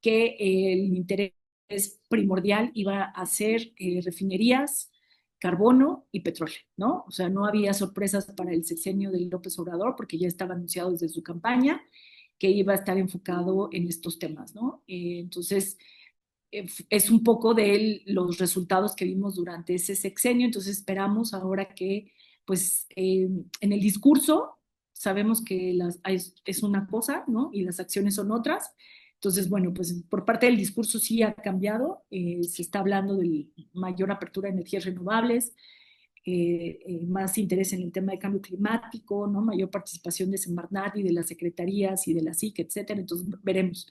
que el interés primordial iba a ser refinerías, carbono y petróleo, ¿no? O sea, no había sorpresas para el sexenio de López Obrador porque ya estaba anunciado desde su campaña que iba a estar enfocado en estos temas, ¿no? Entonces, es un poco de los resultados que vimos durante ese sexenio, entonces esperamos ahora que, pues, en el discurso sabemos que es una cosa, ¿no? Y las acciones son otras. Entonces, bueno, pues por parte del discurso sí ha cambiado, se está hablando de mayor apertura de energías renovables, más interés en el tema de cambio climático, ¿no? Mayor participación de Semarnat y de las secretarías y de la SIC, etcétera. Entonces, veremos.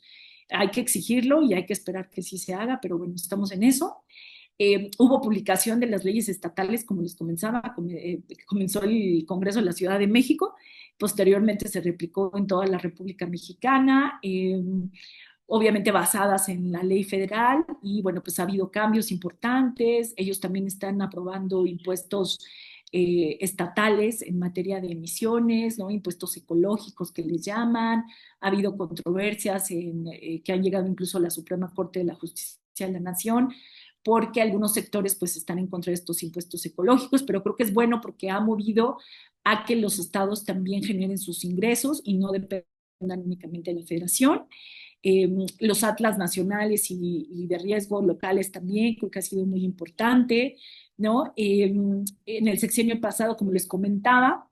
Hay que exigirlo y hay que esperar que sí se haga, pero bueno, estamos en eso. Hubo publicación de las leyes estatales, como les comenzó el Congreso de la Ciudad de México, posteriormente se replicó en toda la República Mexicana, obviamente basadas en la ley federal, y bueno, pues ha habido cambios importantes. Ellos también están aprobando impuestos estatales en materia de emisiones, ¿no? Impuestos ecológicos que les llaman. Ha habido controversias que han llegado incluso a la Suprema Corte de la Justicia de la Nación, porque algunos sectores pues están en contra de estos impuestos ecológicos, pero creo que es bueno porque ha movido a que los estados también generen sus ingresos y no dependan únicamente de la federación. Los atlas nacionales y de riesgo locales también, creo que ha sido muy importante, ¿no? En el sexenio pasado, como les comentaba,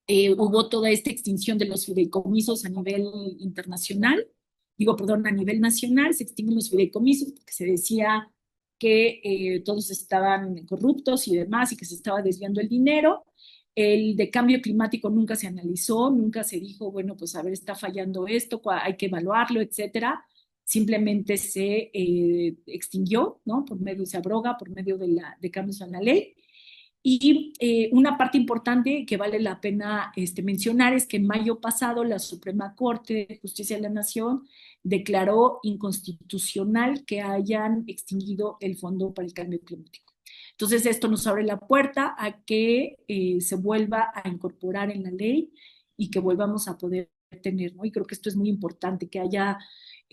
hubo toda esta extinción de los fideicomisos a nivel internacional, digo, perdón, a nivel nacional, se extinguen los fideicomisos porque se decía que todos estaban corruptos y demás y que se estaba desviando el dinero. El de cambio climático nunca se analizó, nunca se dijo, bueno, pues a ver, está fallando esto, hay que evaluarlo, etcétera. Simplemente se extinguió, ¿no? Se abroga por medio de cambios a la ley. Y una parte importante que vale la pena mencionar es que en mayo pasado la Suprema Corte de Justicia de la Nación declaró inconstitucional que hayan extinguido el Fondo para el Cambio Climático. Entonces esto nos abre la puerta a que se vuelva a incorporar en la ley y que volvamos a poder tener, ¿no? Y creo que esto es muy importante, que haya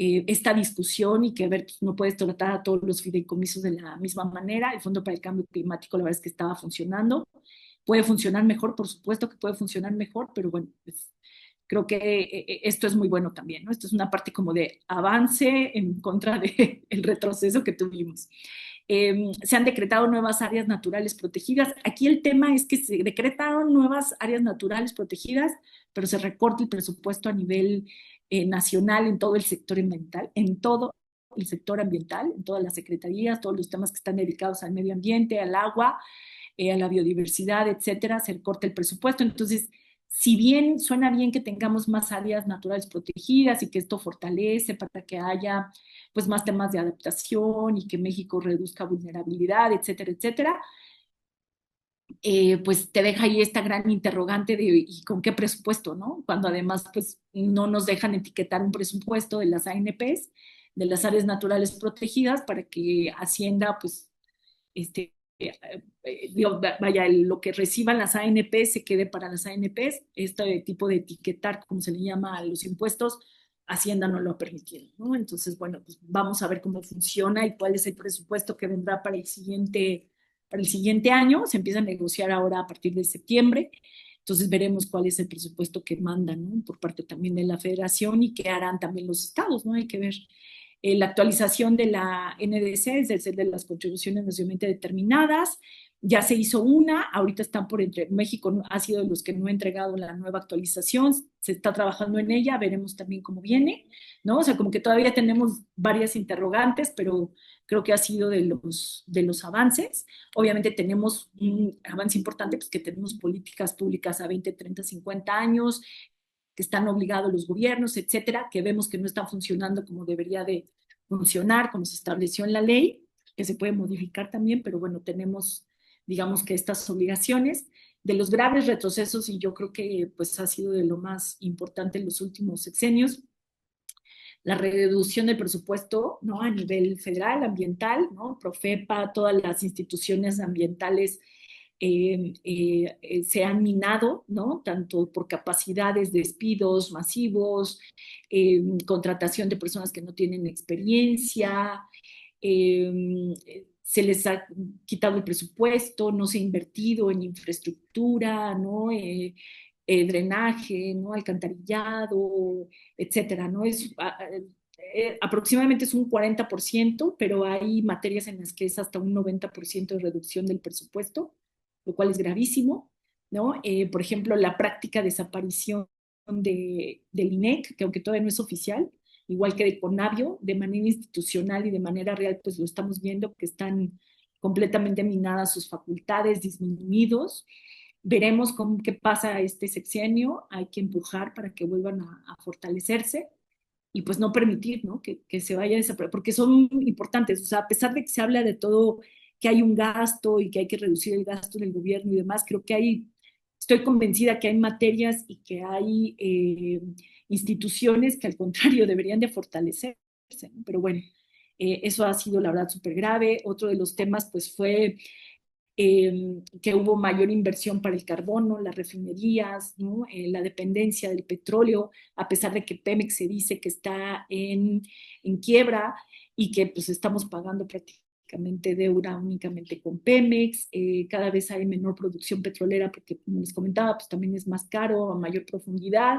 esta discusión y que, a ver, pues, no puedes tratar a todos los fideicomisos de la misma manera. El Fondo para el Cambio Climático, la verdad es que estaba funcionando. Puede funcionar mejor, por supuesto que puede funcionar mejor, pero bueno, pues, creo que esto es muy bueno también, ¿no? Esto es una parte como de avance en contra del retroceso que tuvimos. Se han decretado nuevas áreas naturales protegidas. Aquí el tema es que se decretaron nuevas áreas naturales protegidas, pero se recorta el presupuesto a nivel nacional en todo el sector ambiental, en todo el sector ambiental, en todas las secretarías, todos los temas que están dedicados al medio ambiente, al agua, a la biodiversidad, etcétera, se recorta el presupuesto. Entonces, si bien suena bien que tengamos más áreas naturales protegidas y que esto fortalece para que haya pues más temas de adaptación y que México reduzca vulnerabilidad, etcétera, etcétera, pues te deja ahí esta gran interrogante de ¿y con qué presupuesto, no? Cuando además pues no nos dejan etiquetar un presupuesto de las ANPs, de las áreas naturales protegidas, para que Hacienda pues vaya, lo que reciban las ANP se quede para las ANPs. Este tipo de etiquetar, como se le llama a los impuestos, Hacienda no lo ha permitido, ¿no? Entonces, bueno, pues vamos a ver cómo funciona y cuál es el presupuesto que vendrá para el siguiente año. Se empieza a negociar ahora a partir de septiembre. Entonces veremos cuál es el presupuesto que mandan, ¿no? Por parte también de la federación y qué harán también los estados, ¿no? Hay que ver la actualización de la NDC, es decir, de las contribuciones nacionalmente determinadas. Ya se hizo una, ahorita están por entre, México ha sido de los que no ha entregado la nueva actualización, se está trabajando en ella, veremos también cómo viene, ¿no? O sea, como que todavía tenemos varias interrogantes, pero creo que ha sido de los avances. Obviamente tenemos un avance importante, pues que tenemos políticas públicas a 20, 30, 50 años, que están obligados los gobiernos, etcétera, que vemos que no están funcionando como debería de funcionar, como se estableció en la ley, que se puede modificar también, pero bueno, tenemos, digamos que estas obligaciones de los graves retrocesos, y yo creo que pues ha sido de lo más importante en los últimos sexenios, la reducción del presupuesto, ¿no? A nivel federal, ambiental, ¿no? Profepa, todas las instituciones ambientales se han minado, ¿no? Tanto por capacidades, despidos masivos, contratación de personas que no tienen experiencia, se les ha quitado el presupuesto, no se ha invertido en infraestructura, ¿no? Drenaje, ¿no? Alcantarillado, etcétera, ¿no? Aproximadamente es un 40%, pero hay materias en las que es hasta un 90% de reducción del presupuesto, lo cual es gravísimo, ¿no? Por ejemplo, la práctica desaparición del INEC, que aunque todavía no es oficial, igual que de Conavio, de manera institucional y de manera real, pues lo estamos viendo que están completamente minadas sus facultades, disminuidos. Veremos qué pasa este sexenio, hay que empujar para que vuelvan a fortalecerse y pues no permitir, ¿no? Que se vaya a desaparecer, porque son importantes, o sea, a pesar de que se habla de todo, que hay un gasto y que hay que reducir el gasto del gobierno y demás, creo que estoy convencida que hay materias y que hay instituciones que al contrario deberían de fortalecerse, ¿no? Pero bueno, eso ha sido la verdad súper grave. Otro de los temas pues fue que hubo mayor inversión para el carbono, las refinerías, ¿no? La dependencia del petróleo, a pesar de que Pemex se dice que está en quiebra y que pues estamos pagando prácticamente deuda únicamente con Pemex. Cada vez hay menor producción petrolera porque, como les comentaba, pues también es más caro, a mayor profundidad.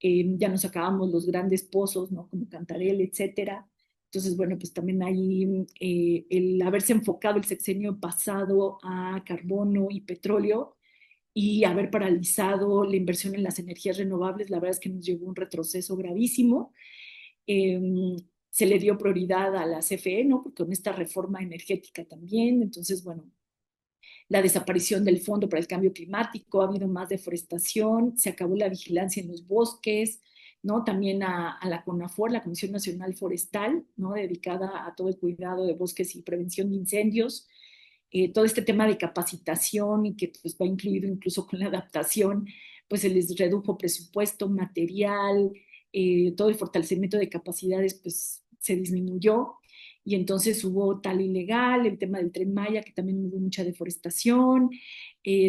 Ya nos acabamos los grandes pozos, ¿no? Como Cantarell, etcétera. Entonces, bueno, pues también hay el haberse enfocado el sexenio pasado a carbono y petróleo y haber paralizado la inversión en las energías renovables, la verdad es que nos llevó un retroceso gravísimo. Eh, Se le dio prioridad a la CFE, ¿no? Porque con esta reforma energética también, entonces, bueno, la desaparición del Fondo para el Cambio Climático, ha habido más deforestación, se acabó la vigilancia en los bosques, ¿no? También a la CONAFOR, la Comisión Nacional Forestal, ¿no? Dedicada a todo el cuidado de bosques y prevención de incendios. Todo este tema de capacitación y que pues, va incluido incluso con la adaptación, pues se les redujo presupuesto, material, todo el fortalecimiento de capacidades pues se disminuyó y entonces hubo tal ilegal, el tema del Tren Maya, que también hubo mucha deforestación,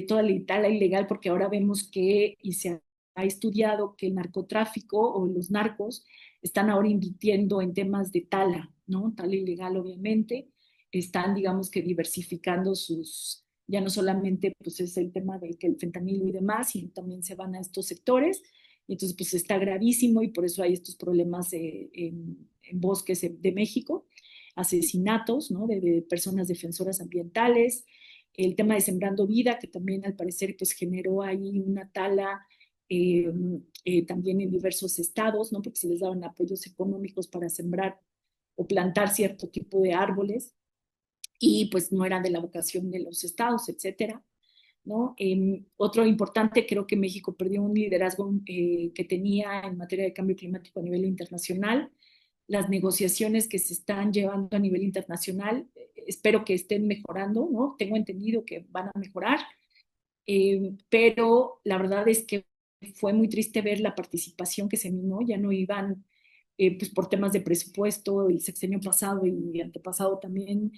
toda la tala ilegal, porque ahora vemos que, y se ha estudiado que el narcotráfico o los narcos están ahora invirtiendo en temas de tala, ¿no? Tala ilegal, obviamente, están, digamos que diversificando ya no solamente pues es el tema del que el fentanilo y demás, sino también se van a estos sectores, y entonces pues está gravísimo y por eso hay estos problemas en bosques de México, asesinatos, ¿no? De personas defensoras ambientales, el tema de Sembrando Vida, que también al parecer pues generó ahí una tala eh, también en diversos estados, ¿no? Porque se les daban apoyos económicos para sembrar o plantar cierto tipo de árboles y pues no era de la vocación de los estados, etcétera, ¿no? Otro importante, creo que México perdió un liderazgo que tenía en materia de cambio climático a nivel internacional. Las negociaciones que se están llevando a nivel internacional, espero que estén mejorando, ¿no? Tengo entendido que van a mejorar, pero la verdad es que fue muy triste ver la participación que se minó, ya no iban, pues por temas de presupuesto, el sexenio pasado y antepasado también,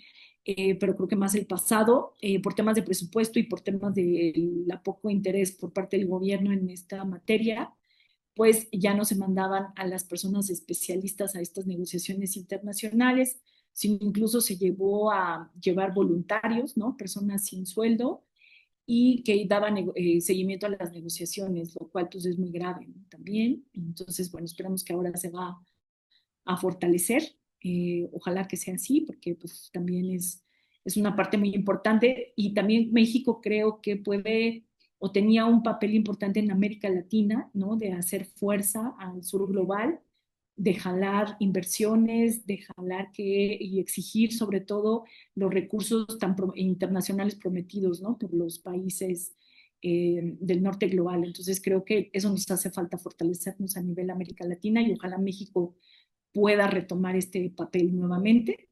pero creo que más el pasado, por temas de presupuesto y por temas de la poco interés por parte del gobierno en esta materia, pues ya no se mandaban a las personas especialistas a estas negociaciones internacionales, sino incluso se llevó a llevar voluntarios, ¿no? Personas sin sueldo y que daban seguimiento a las negociaciones, lo cual pues es muy grave, ¿no? También. Entonces, bueno, esperamos que ahora se va a fortalecer. Ojalá que sea así, porque pues también es una parte muy importante y también México creo que puede o tenía un papel importante en América Latina, ¿no? De hacer fuerza al sur global, de jalar inversiones, de jalar y exigir sobre todo los recursos internacionales prometidos, ¿no? Por los países del norte global. Entonces creo que eso nos hace falta fortalecernos a nivel América Latina y ojalá México pueda retomar este papel nuevamente,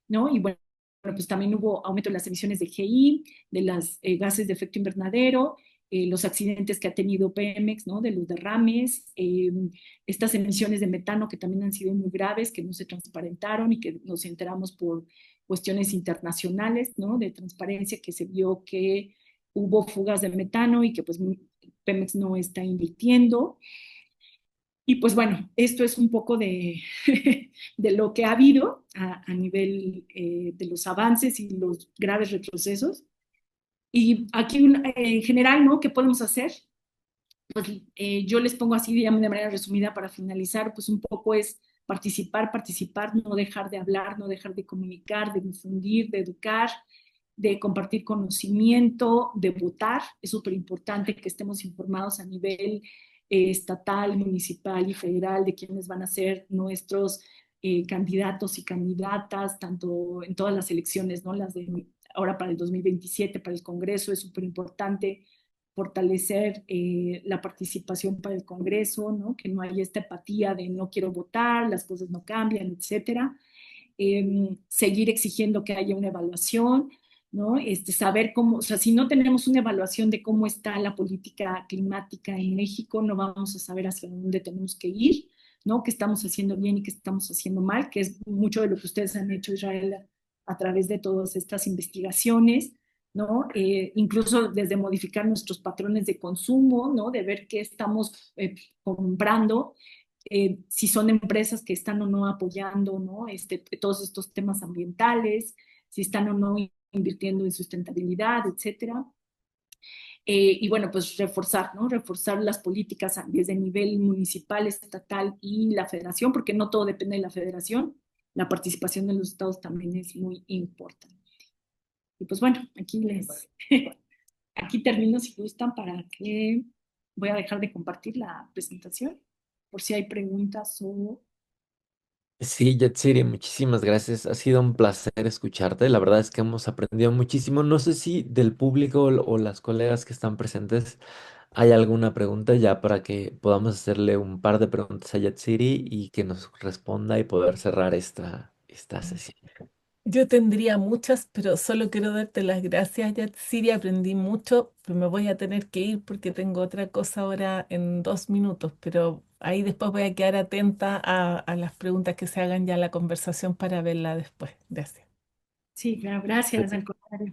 ¿no? Y bueno, pues también hubo aumento de las emisiones de GI, de los gases de efecto invernadero, los accidentes que ha tenido Pemex, ¿no? De los derrames, estas emisiones de metano que también han sido muy graves, que no se transparentaron y que nos enteramos por cuestiones internacionales, ¿no? De transparencia, que se vio que hubo fugas de metano y que pues Pemex no está invirtiendo. Y pues bueno, esto es un poco de, de lo que ha habido a nivel de los avances y los graves retrocesos. Y aquí en general, ¿no? ¿Qué podemos hacer? Pues yo les pongo así de manera resumida para finalizar, pues un poco es participar, participar, no dejar de hablar, no dejar de comunicar, de difundir, de educar, de compartir conocimiento, de votar. Es súper importante que estemos informados a nivel estatal, municipal y federal de quiénes van a ser nuestros candidatos y candidatas, tanto en todas las elecciones, ¿no? Las de ahora para el 2027, para el Congreso, es súper importante fortalecer la participación para el Congreso, ¿no? Que no haya esta apatía de no quiero votar, las cosas no cambian, etcétera. Seguir exigiendo que haya una evaluación, ¿no? Saber cómo, o sea, si no tenemos una evaluación de cómo está la política climática en México, no vamos a saber hacia dónde tenemos que ir, ¿no? Qué estamos haciendo bien y qué estamos haciendo mal, que es mucho de lo que ustedes han hecho, Israel, a través de todas estas investigaciones, ¿no? Incluso desde modificar nuestros patrones de consumo, ¿no? De ver qué estamos comprando, si son empresas que están o no apoyando, ¿no? Todos estos temas ambientales, si están o no invirtiendo en sustentabilidad, etcétera. Y bueno, pues reforzar, ¿no? Reforzar las políticas desde nivel municipal, estatal y la federación, porque no todo depende de la federación. La participación de los estados también es muy importante. Y pues bueno, aquí termino si gustan para que voy a dejar de compartir la presentación por si hay preguntas o... Sí, Yatsiri, muchísimas gracias. Ha sido un placer escucharte. La verdad es que hemos aprendido muchísimo. No sé si del público o las colegas que están presentes hay alguna pregunta ya para que podamos hacerle un par de preguntas a Yatsiri y que nos responda y poder cerrar esta sesión. Yo tendría muchas, pero solo quiero darte las gracias, Yatsiri. Aprendí mucho, pero me voy a tener que ir porque tengo otra cosa ahora en 2 minutos. Pero ahí después voy a quedar atenta a las preguntas que se hagan ya en la conversación para verla después. Gracias. Sí, claro, gracias, al contrario.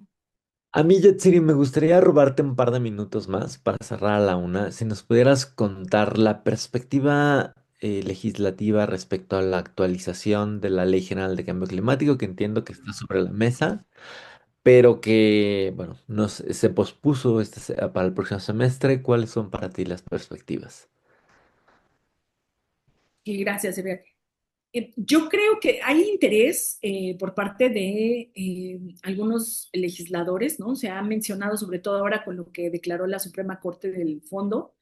A mí, Yatsiri, me gustaría robarte un par de minutos más para cerrar a la una. Si nos pudieras contar la perspectiva legislativa respecto a la actualización de la Ley General de Cambio Climático, que entiendo que está sobre la mesa, pero que, bueno, se pospuso para el próximo semestre. ¿Cuáles son para ti las perspectivas? Y gracias, Eber. Yo creo que hay interés por parte de algunos legisladores, ¿no? Se ha mencionado sobre todo ahora con lo que declaró la Suprema Corte del Fondo,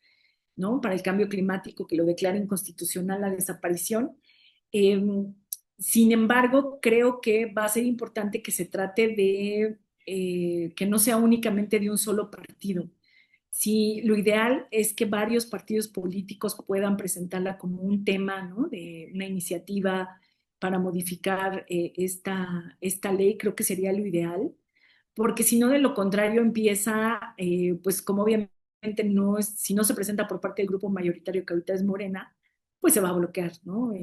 ¿no? Para el cambio climático, que lo declara inconstitucional la desaparición. Eh, Sin embargo, creo que va a ser importante que se trate de que no sea únicamente de un solo partido. Sí, lo ideal es que varios partidos políticos puedan presentarla como un tema, ¿no? De una iniciativa para modificar esta ley, creo que sería lo ideal, porque si no, de lo contrario empieza, pues como obviamente no es, si no se presenta por parte del grupo mayoritario que ahorita es Morena, pues se va a bloquear, ¿no?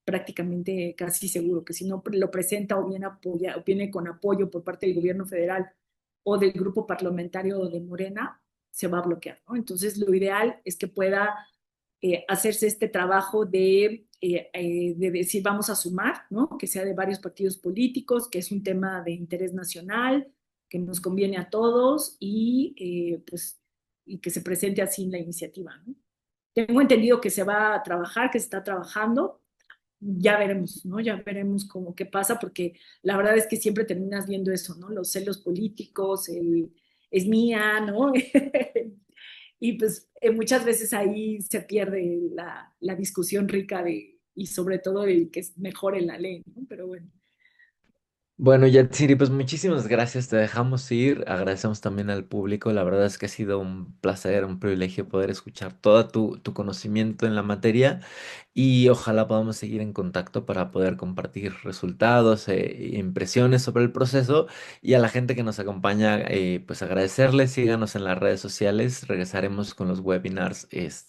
Prácticamente casi seguro que si no lo presenta o bien apoya, o viene con apoyo por parte del gobierno federal o del grupo parlamentario de Morena, se va a bloquear, ¿no? Entonces, lo ideal es que pueda hacerse este trabajo de decir vamos a sumar, ¿no? Que sea de varios partidos políticos, que es un tema de interés nacional, que nos conviene a todos pues, y que se presente así en la iniciativa, ¿no? Tengo entendido que se va a trabajar, que se está trabajando, ya veremos, ¿no? Ya veremos cómo qué pasa, porque la verdad es que siempre terminas viendo eso, ¿no? Los celos políticos, es mía, ¿no? Y pues muchas veces ahí se pierde la discusión rica y sobre todo de que es mejor en la ley, ¿no? Pero bueno. Bueno, Yatsiri, pues muchísimas gracias, te dejamos ir, agradecemos también al público, la verdad es que ha sido un placer, un privilegio poder escuchar todo tu conocimiento en la materia y ojalá podamos seguir en contacto para poder compartir resultados e impresiones sobre el proceso y a la gente que nos acompaña, pues agradecerles, síganos en las redes sociales, regresaremos con los webinars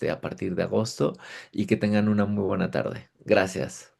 a partir de agosto y que tengan una muy buena tarde. Gracias.